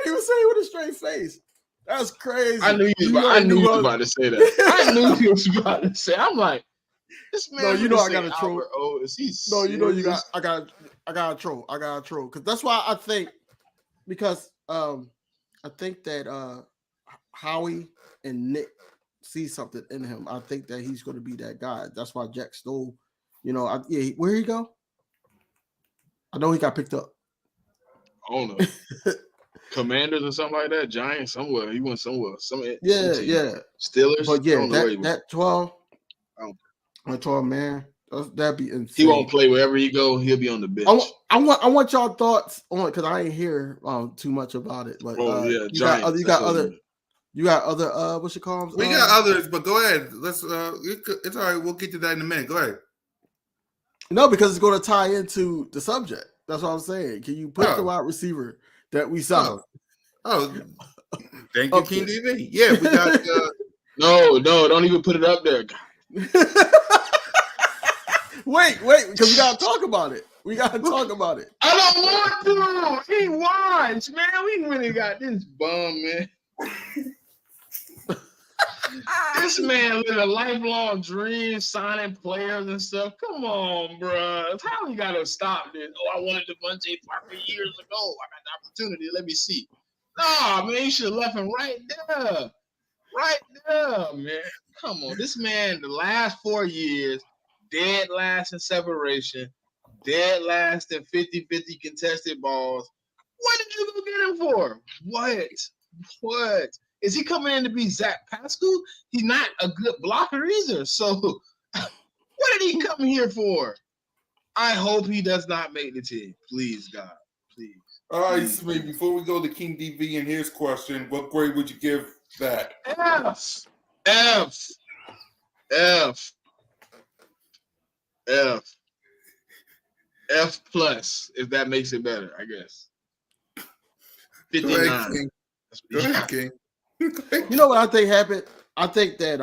even say it with a straight face. That's crazy. I knew you was about to say that. I knew you was about to say. I'm like, this man. No, you know I got to troll. Oh, is he? No, you know you got. I got to troll. Because that's why I think. Because I think that Howie and Nick see something in him. I think that he's going to be that guy. That's why Jack Stoll. Where he go? I know he got picked up. I don't know. Commanders or something like that. Giants somewhere. He went somewhere. Yeah. Yeah. Steelers. But yeah, that 12 man. That'd be insane. He won't play wherever he go. He'll be on the bench. I want y'all thoughts on it because I ain't hear too much about it. But you got other what's it called? We got others, but go ahead. Let's it's all right. We'll get to that in a minute. Go ahead. No, because it's going to tie into the subject. That's what I'm saying. Can you put the wide receiver that we signed? Oh, thank you, King DV. Yeah, we got. No, don't even put it up there. Wait, because we gotta talk about it. I don't want to. He wants, man. We really got this bum, man. This man lived a lifelong dream, signing players and stuff. Come on, bro. How we gotta stop this? Oh, I wanted Devontae Parker years ago. I got the opportunity. Let me see. Nah, man, you should have left him right there. Right there, man. Come on. This man, the last 4 years, dead last in separation, dead last in 50-50 contested balls. What did you go get him for? What? Is he coming in to be Zach Pascal? He's not a good blocker either. So what did he come here for? I hope he does not make the team. Please, God. Please. All right, Smee, before we go to King DV and his question, what grade would you give that? F plus, if that makes it better, I guess. 59. Go ahead, King. You know what I think happened? I think that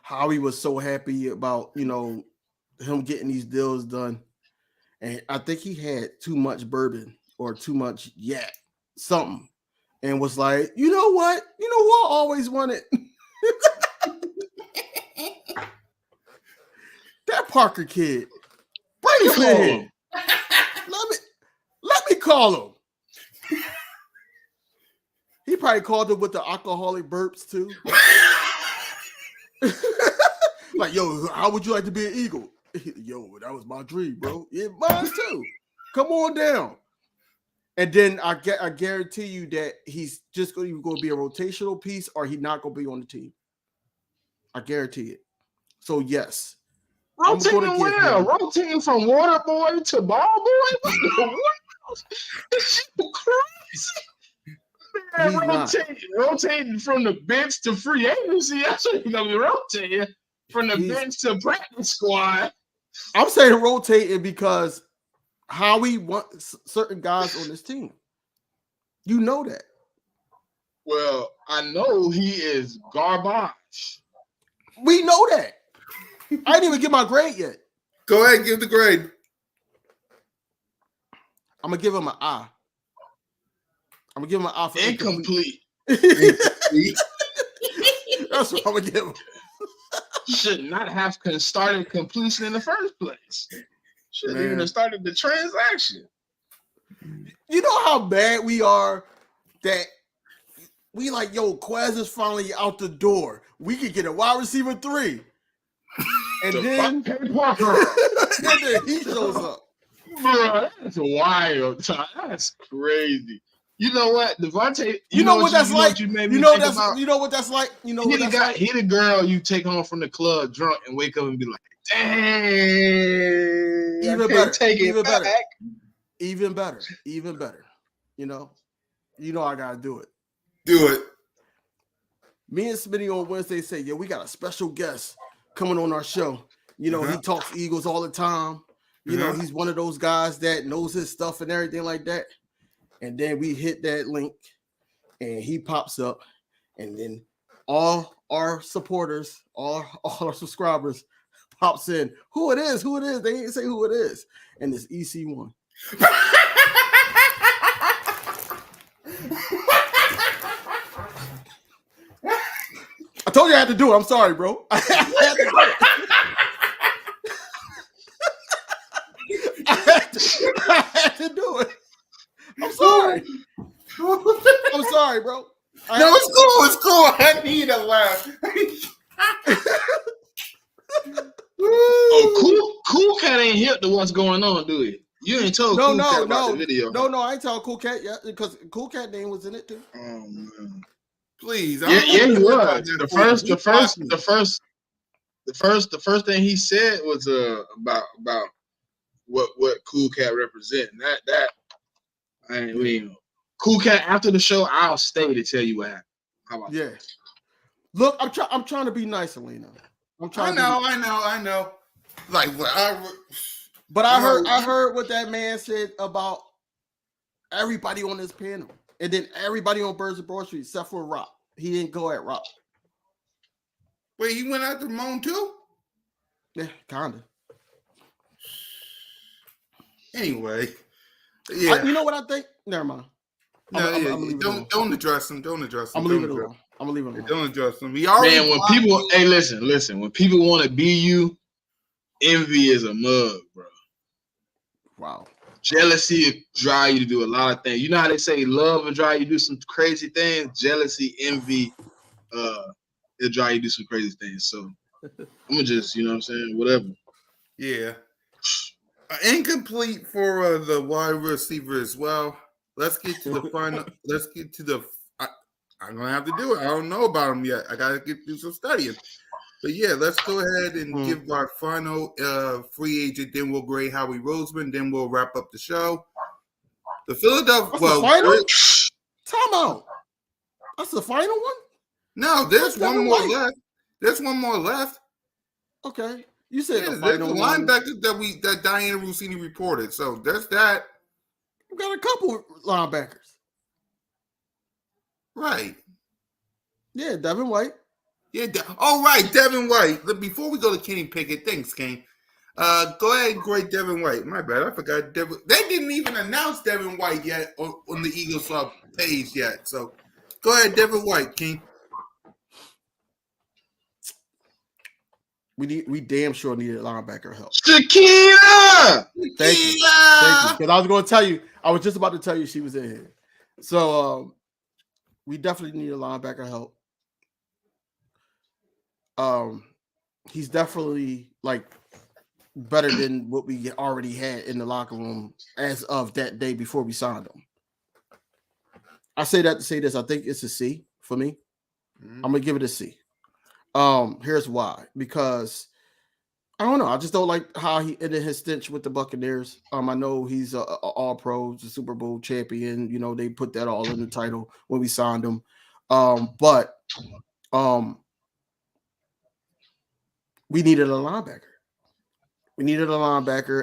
Howie was so happy about, him getting these deals done. And I think he had too much bourbon or too much something. And was like, you know what? You know who I always wanted? That Parker kid. Bring him in. Let me call him. He probably called him with the alcoholic burps too. Like, yo, how would you like to be an Eagle? Yo, that was my dream, bro. Yeah, mine too. Come on down. And then I guarantee you that he's just going to be a rotational piece, or he's not going to be on the team. I guarantee it. So yes, rotating where? Rotating from water boy to ball boy? This shit crazy. Man, rotating from the bench to free agency. That's what you're gonna be rotating from the bench to practice squad. I'm saying rotating because Howie wants certain guys on this team. You know that. Well, I know he is garbage. We know that. I didn't even get my grade yet. Go ahead, give the grade. I'm gonna give him an I. I'm gonna give him an I for incomplete. That's what I'm gonna give him. Should not have started completion in the first place. Should even have started the transaction. You know how bad we are that we like, yo, Quez is finally out the door. We could get a wide receiver 3. And then he shows up. Bro, that's wild. That's crazy. You know what, Devontae? You know what that's like. You know what that's like. He the girl you take home from the club drunk and wake up and be like, "Dang, even better. You know, I gotta do it. Do it. Me and Smitty on Wednesday say, "Yeah, we got a special guest coming on our show. He talks Eagles all the time. You know, he's one of those guys that knows his stuff and everything like that." And then we hit that link and he pops up, and then all our supporters, all our subscribers pops in. Who it is? They didn't say who it is. And it's EC1. I told you I had to do it. I'm sorry, bro. I had to do it. I'm sorry. I'm sorry, bro. No, it's cool. I need a laugh. Cool Cat ain't hip to what's going on, do he? You ain't told Cool Cat about the video. No, I ain't told Cool Cat yet because Cool Cat name was in it too. Oh man. Please. Yeah, he was. The the first thing he said was about what Cool Cat represent. And that I mean, Cool Cat after the show, I'll stay to tell you what happened. How about Yeah. Look, I'm trying to be nice, Alina. I know. Like what But I heard what that man said about everybody on this panel, and then everybody on Birds of Broad Street except for Rock. He didn't go at Rock. Wait, he went after Moan too? Yeah, kinda. Anyway, yeah. You know what I think? Never mind. Don't address him. Don't address him. I'm gonna leave it alone. Don't address him. Man, when people, hey, listen. When people want to be you, envy is a mug, bro. Wow. Jealousy will drive you to do a lot of things. You know how they say love will drive you to do some crazy things? Jealousy, envy, it'll drive you to do some crazy things. So I'm gonna just, you know what I'm saying? Whatever. Yeah. Incomplete for the wide receiver as well. Let's get to the final. Let's get to the. I'm gonna have to do it. I don't know about him yet. I gotta get through some studying. But yeah, let's go ahead and give our final free agent. Then we'll grade Howie Roseman. Then we'll wrap up the show. The Philadelphia. The final? Time out. That's the final one? No, there's one more left. There's one more left. Okay. You said the there's final the linebacker that Diana Rossini reported. So there's that. We got a couple linebackers. Right. Yeah, Devin White. Yeah. Right, Devin White. Before we go to Kenny Pickett, thanks, Kane. Go ahead and grade Devin White. My bad. I forgot Devin. They didn't even announce Devin White yet on the Eagles page yet. So go ahead, Devin White, King. We damn sure needed linebacker help. Shakira! Thank you. Because I was going to tell you, I was just about to tell you she was in here. So we definitely need a linebacker help. He's definitely like better than what we already had in the locker room as of that day before we signed him. I say that to say this. I think it's a C for me. I'm gonna give it a C. Here's why. Because I don't know. I just don't like how he ended his stint with the Buccaneers. I know he's a All-Pro, the Super Bowl champion. You know, they put that all in the title when we signed him. But we needed a linebacker.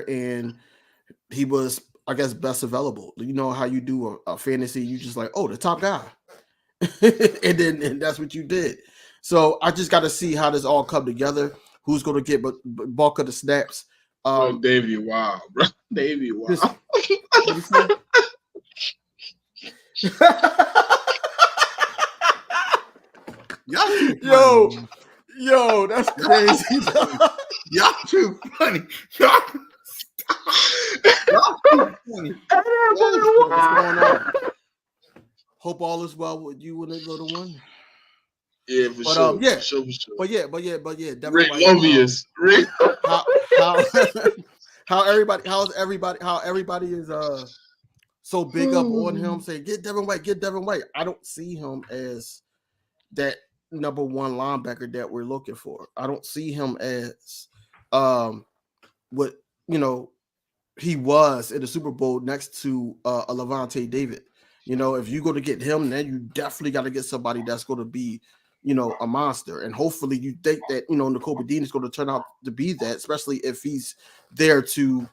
And he was, I guess, best available. You know how you do a fantasy, you just like, oh, the top guy. and that's what you did. So I just got to see how this all come together. Who's going to get bulk of the snaps? Davey, wow, bro. Davey, wow. Yo, that's crazy. Y'all too funny. Y'all too funny. What's going on? Hope all is well with you and the little one. Yeah, for sure. Yeah, for sure. But yeah. Rick Lovius. How everybody is so big up on him, saying get Devin White. I don't see him as that number one linebacker that we're looking for. I don't see him as what he was in the Super Bowl next to a Levante David. If you're going to get him, then you definitely got to get somebody that's going to be, a monster. And hopefully you think that, Nakobe Dean is going to turn out to be that, especially if he's there to,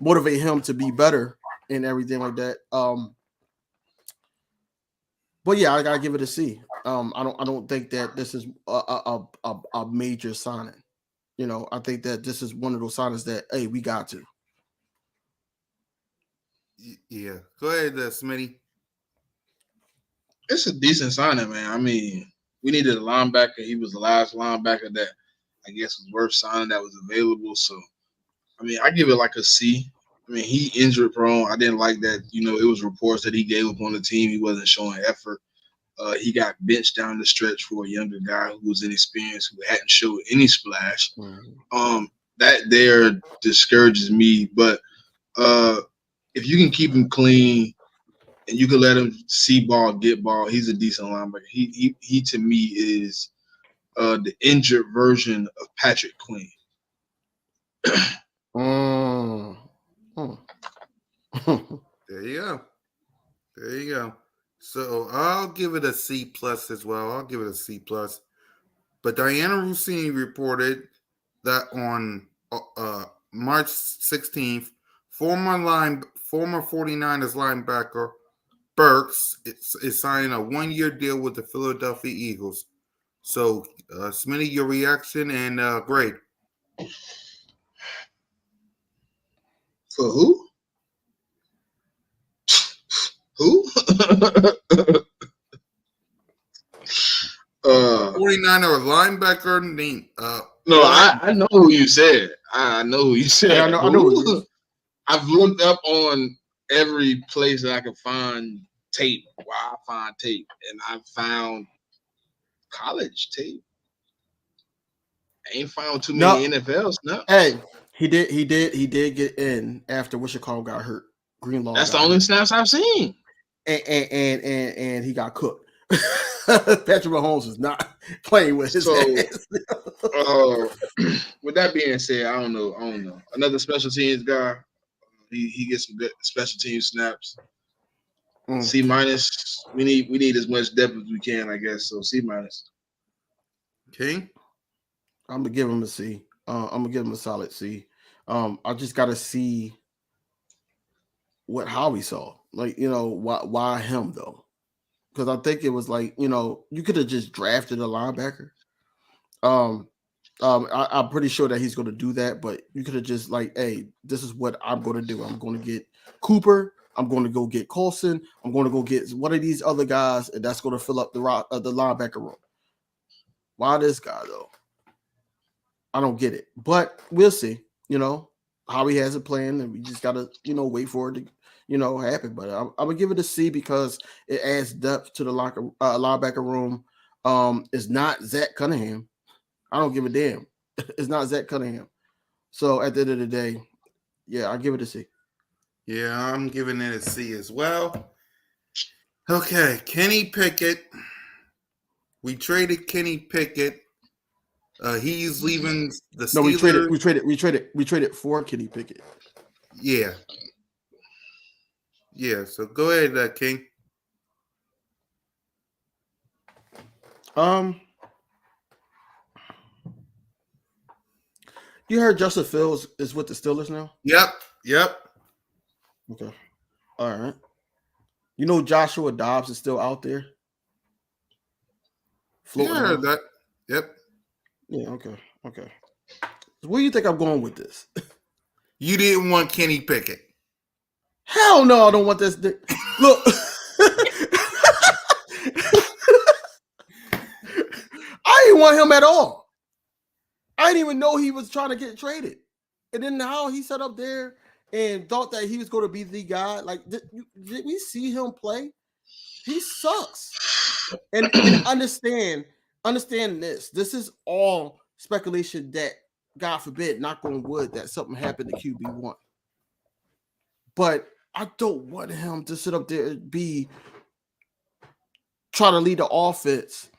motivate him to be better and everything like that. But yeah, I got to give it a C. I don't think that this is a major signing. I think that this is one of those signings that, hey, we got to. Yeah. Go ahead, Smitty. It's a decent signing, man. I mean, we needed a linebacker. He was the last linebacker that I guess was worth signing that was available. So, I mean, I give it like a C. I mean, he injury prone. I didn't like that. It was reports that he gave up on the team. He wasn't showing effort. He got benched down the stretch for a younger guy who was inexperienced, who hadn't showed any splash. Mm-hmm. That there discourages me. But if you can keep him clean and you can let him see ball, get ball, he's a decent linebacker. He to me is the injured version of Patrick Queen. There you go. There you go. So I'll give it a C plus as well. I'll give it a C plus. But Diana Rossini reported that on March 16th, former 49ers linebacker Burks is signing a 1-year deal with the Philadelphia Eagles. So, Smitty, your reaction and grade. For who? Who? 49er linebacker named no, I know who you said. I know who you said. Yeah, I know who I've looked up on every place that I could find tape. Where I find tape, and I found college tape. I ain't found too many NFL stuff. Hey, he did get in after Wichita got hurt. Greenlaw. That's the only snaps I've seen. And he got cooked. Patrick Mahomes is not playing with his hands. With that being said, I don't know. Another special teams guy. He gets some good special team snaps. C minus. We need as much depth as we can, I guess. So C minus. Okay. I'm gonna give him a C. I'm gonna give him a solid C. I just gotta see what Howie saw. Like, why him though? Because I think it was like, you could have just drafted a linebacker. I'm pretty sure that he's going to do that, but you could have just like, hey, this is what I'm going to do. I'm going to get Cooper. I'm going to go get Coulson. I'm going to go get one of these other guys, and that's going to fill up the linebacker room. Why this guy though? I don't get it, but we'll see. Howie has a plan, and we just got to, wait for it to, happen. But I'm gonna give it a C because it adds depth to the linebacker room. It's not Zach Cunningham. I don't give a damn. It's not Zach Cunningham. So at the end of the day, yeah, I'll give it a C. Yeah, I'm giving it a C as well. Okay, Kenny Pickett. We traded Kenny Pickett. He's leaving the Steelers. No, we traded for Kenny Pickett. Yeah. Yeah, so go ahead, King. You heard Justin Fields is with the Steelers now? Yep. Okay. All right. Joshua Dobbs is still out there? Floating. Yeah, I heard that. Yep. Yeah, okay. So where do you think I'm going with this? You didn't want Kenny Pickett. Hell no, I don't want this. Look. I didn't want him at all. I didn't even know he was trying to get traded. And then how he sat up there and thought that he was going to be the guy. Like, did we see him play? He sucks. And understand this. This is all speculation that, God forbid, knock on wood, that something happened to QB1. But I don't want him to sit up there and try to lead the offense.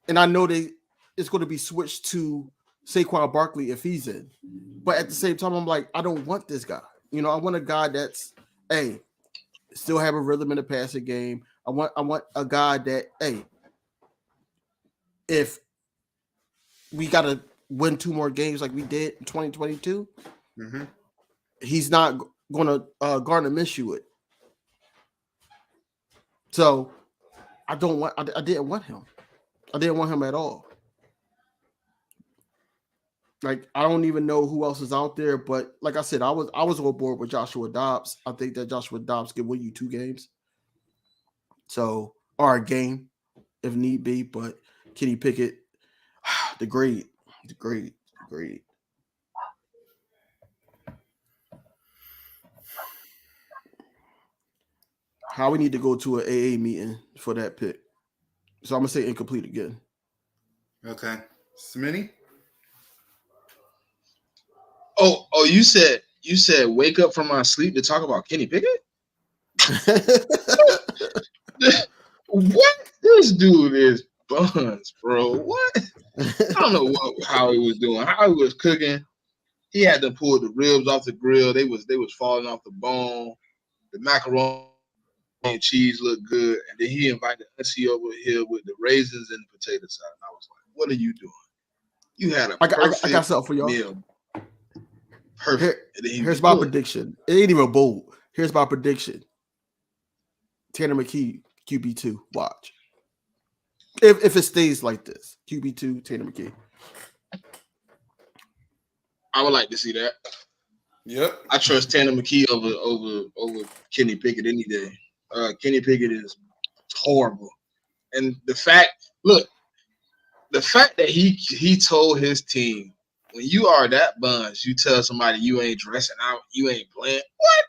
And I know it's going to be switched to Saquon Barkley if he's in. But at the same time, I'm like, I don't want this guy. I want a guy that's, hey, still have a rhythm in the passing game. I want a guy that, hey, if we got to win 2 more games like we did in 2022, he's not going to Gardner Minshew it. So I didn't want him. I didn't want him at all. Like, I don't even know who else is out there, but like I said, I was on board with Joshua Dobbs. I think that Joshua Dobbs can win you 2 games. So, or a game if need be, but Kenny Pickett, the grade. How we need to go to an AA meeting for that pick. So I'm gonna say incomplete again. Okay, Smitty. Oh, you said wake up from my sleep to talk about Kenny Pickett? What? This dude is buns, bro. What? I don't know how he was doing, how he was cooking. He had to pull the ribs off the grill. They was falling off the bone. The macaroni and cheese looked good, and then he invited Auntie over here with the raisins and the potato salad. And I was like, "What are you doing? You had a perfect I got something for y'all. meal, perfect." Here's my prediction. It ain't even bold. Here's my prediction. Tanner McKee, QB2. Watch. If it stays like this, QB2, Tanner McKee. I would like to see that. Yep. I trust Tanner McKee over Kenny Pickett any day. Kenny Pickett is horrible, and the fact that he told his team, when you are that bunch, you tell somebody you ain't dressing out, you ain't playing. What?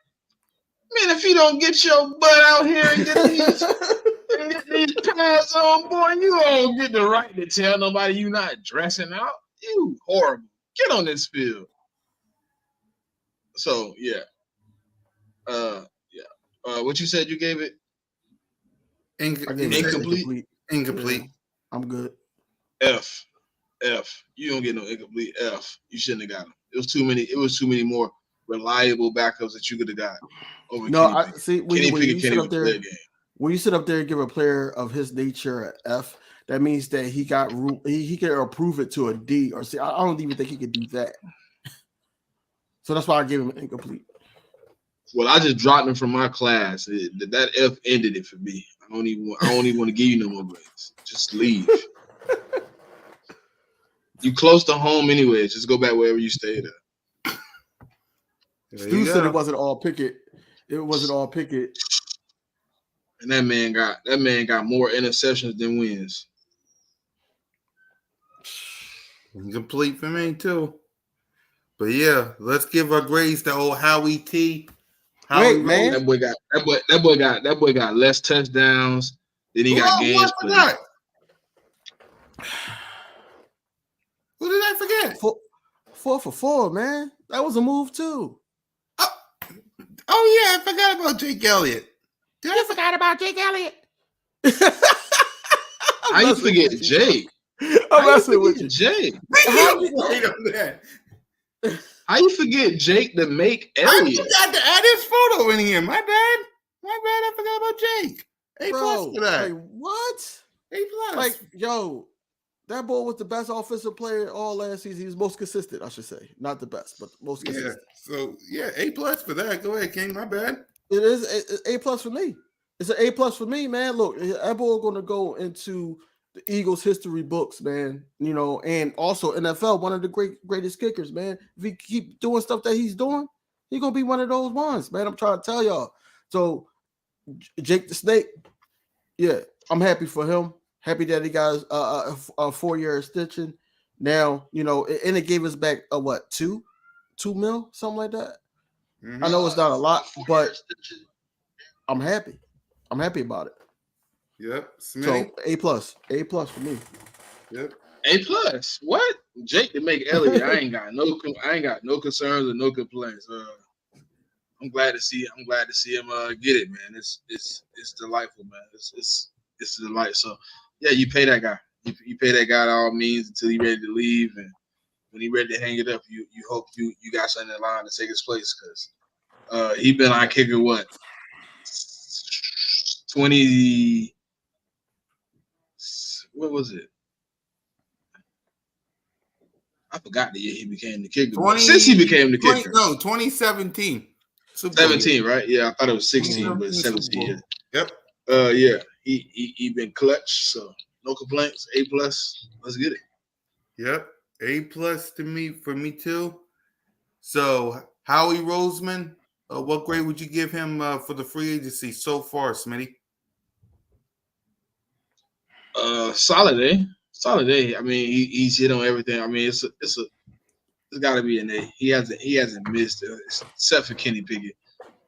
Man, if you don't get your butt out here and get these pads on, boy, you don't get the right to tell nobody you not dressing out. You horrible. Get on this field. So yeah. What you said you gave it? Incomplete. Yeah, I'm good. F. You don't get no incomplete F. You shouldn't have got him. It was too many more reliable backups that you could have got over No, Kenny Pickett. see when you sit up there. When you sit up there and give a player of his nature an F, that means that he got room. He can approve it to a D or C. I don't even think he could do that. So that's why I gave him an incomplete. Well, I just dropped him from my class. That F ended it for me. I don't even want to give you no more grades. Just leave. You close to home anyway. Just go back wherever you stayed at. Stu said it wasn't all Pickett. It wasn't all Pickett. And that man got more interceptions than wins. Incomplete for me too. But yeah, let's give our grades to old Howie T. Wait, man. That boy got less touchdowns than he got games played. Who did I forget? 4 for 4, man. That was a move too. Oh yeah, I forgot about Jake Elliott. Did I forget about Jake Elliott? How you forget Jake? I'm messing with you, Jake. How you forget Jake to make Elliott? I forgot to add his photo in here. My bad. I forgot about Jake. A plus for that. Like what? A plus. Like yo, that boy was the best offensive player all last season. He was most consistent, I should say. Not the best, but most consistent. So yeah, A plus for that. Go ahead, King. My bad. It is A plus for me. It's an A plus for me, man. Look, that boy going to go into the Eagles history books, man. You know, and also NFL, one of the greatest kickers, man. If he keep doing stuff that he's doing, he's gonna be one of those ones, man. I'm trying to tell y'all. So, Jake the Snake, yeah, I'm happy for him. Happy that he got a 4-year extension. Now, you know, and it gave us back a what, $2 million, something like that. Mm-hmm. I know it's not a lot, but I'm happy. I'm happy about it. Yep. So A plus for me. Yep. A plus. What? Jake to make Elliott. I ain't got no concerns or no complaints. I'm glad to see him get it, man. It's delightful, man. It's a delight. So yeah, you pay that guy. You pay that guy all means until he's ready to leave, and when he's ready to hang it up, you hope you got something in line to take his place, because he been our kicker what? 20. What was it? I forgot the year he became the kicker. Since he became the kicker. 2017. 17, right? Yeah, I thought it was 16, but 17. Yep. Yeah. He been clutch, so no complaints. A plus. Let's get it. Yep. A plus for me too. So Howie Roseman, what grade would you give him for the free agency so far, Smitty? Solid A. I mean, he's hit on everything. I mean, it's got to be an A. He hasn't missed except for Kenny Pickett.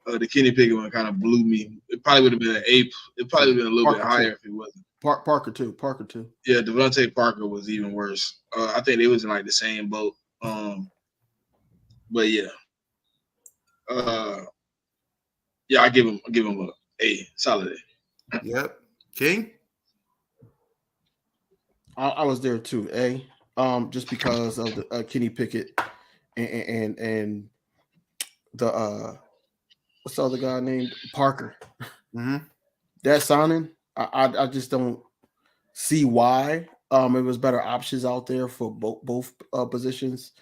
The Kenny Pickett one kind of blew me. It probably would have been an A. It probably would have been a little bit higher if it wasn't. Parker too. Yeah, Devontae Parker was even worse. I think they was in like the same boat. But yeah. Yeah, I give him a A, solid A. Yep. King? I was there too. Just because of the Kenny Pickett and the what's the other guy named Parker. Mm-hmm. That signing, I just don't see why. It was better options out there for both positions.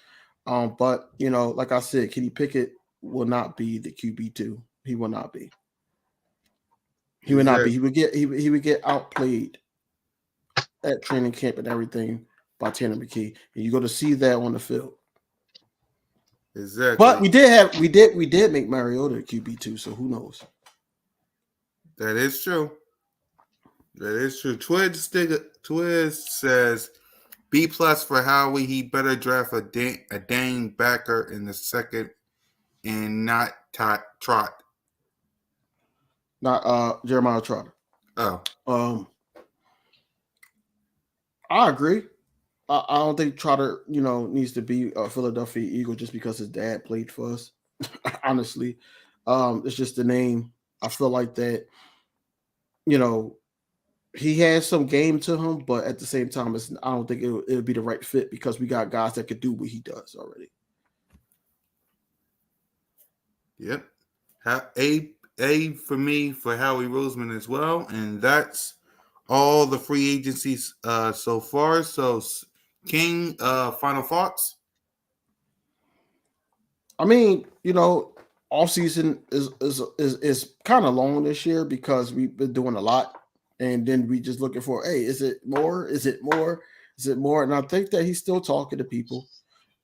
But like I said, Kenny Pickett will not be the QB2. He will not be. He would not be. He would get outplayed at training camp and everything by Tanner McKee, and you go to see that on the field. Exactly. But we did make Mariota a QB2, so who knows? That is true. That is true. Twiz says B+ for Howie. He better draft a Dane backer in the second and not Trot. Not Jeremiah Trotter. Oh. I agree. I don't think Trotter, needs to be a Philadelphia Eagle just because his dad played for us. Honestly, it's just the name. I feel like that. He has some game to him, but at the same time, I don't think it would be the right fit because we got guys that could do what he does already. Yep. A for me for Howie Roseman as well, and that's all the free agencies so far. So, King, final thoughts? I mean, off season is kind of long this year because we've been doing a lot, and then we just looking for, hey, is it more? Is it more? Is it more? And I think that he's still talking to people.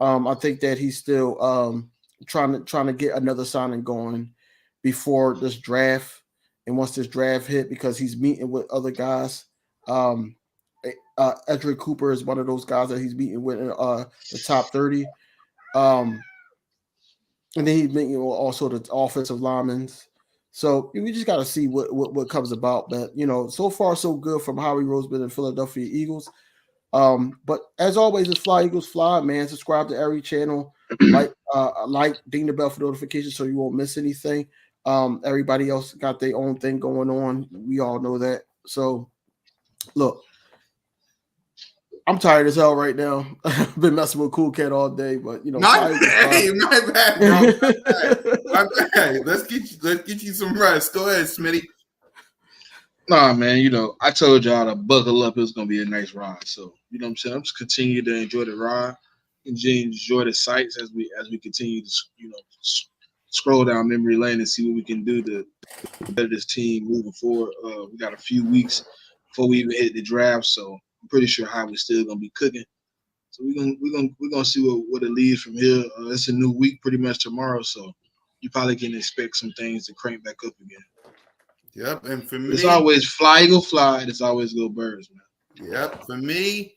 I think that he's still trying to get another signing going before this draft, and once this draft hit, because he's meeting with other guys. Edric Cooper is one of those guys that he's meeting with in the top 30. And then he's meeting with also the offensive linemen. So we just got to see what comes about. But, so far so good from Howie Roseman and Philadelphia Eagles. But as always, it's Fly Eagles Fly, man. Subscribe to every channel, ding the bell for notifications so you won't miss anything. Everybody else got their own thing going on. We all know that. So, look, I'm tired as hell right now. I've been messing with Cool Cat all day, but my bad, bro. My bad. Let's get you some rest. Go ahead, Smitty. Nah, man, I told y'all to buckle up. It was gonna be a nice ride. So, what I'm saying? I'm just continue to enjoy the ride, enjoy the sights as we continue to scroll down memory lane and see what we can do to better this team moving forward. We got a few weeks before we even hit the draft, so I'm pretty sure Howie's still gonna be cooking. So we're gonna see what it leads from here. It's a new week pretty much tomorrow, so you probably can expect some things to crank back up again. Yep, and for me, it's always Fly Eagle Fly, and it's always Go Birds, man. Yep, for me,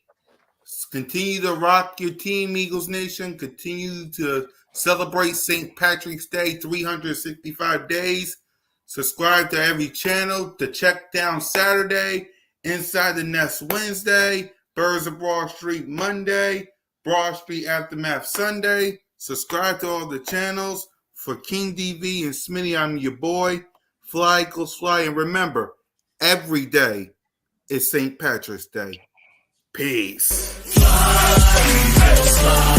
continue to rock your team, Eagles Nation. Continue to celebrate St. Patrick's Day, 365 days. Subscribe to every channel. To Check Down Saturday, Inside the Nest Wednesday, Birds of Broad Street Monday, Broad Street Aftermath Sunday. Subscribe to all the channels. For King DV and Smitty, I'm your boy. Fly Eagles Fly. And remember, every day is St. Patrick's Day. Peace. Fly,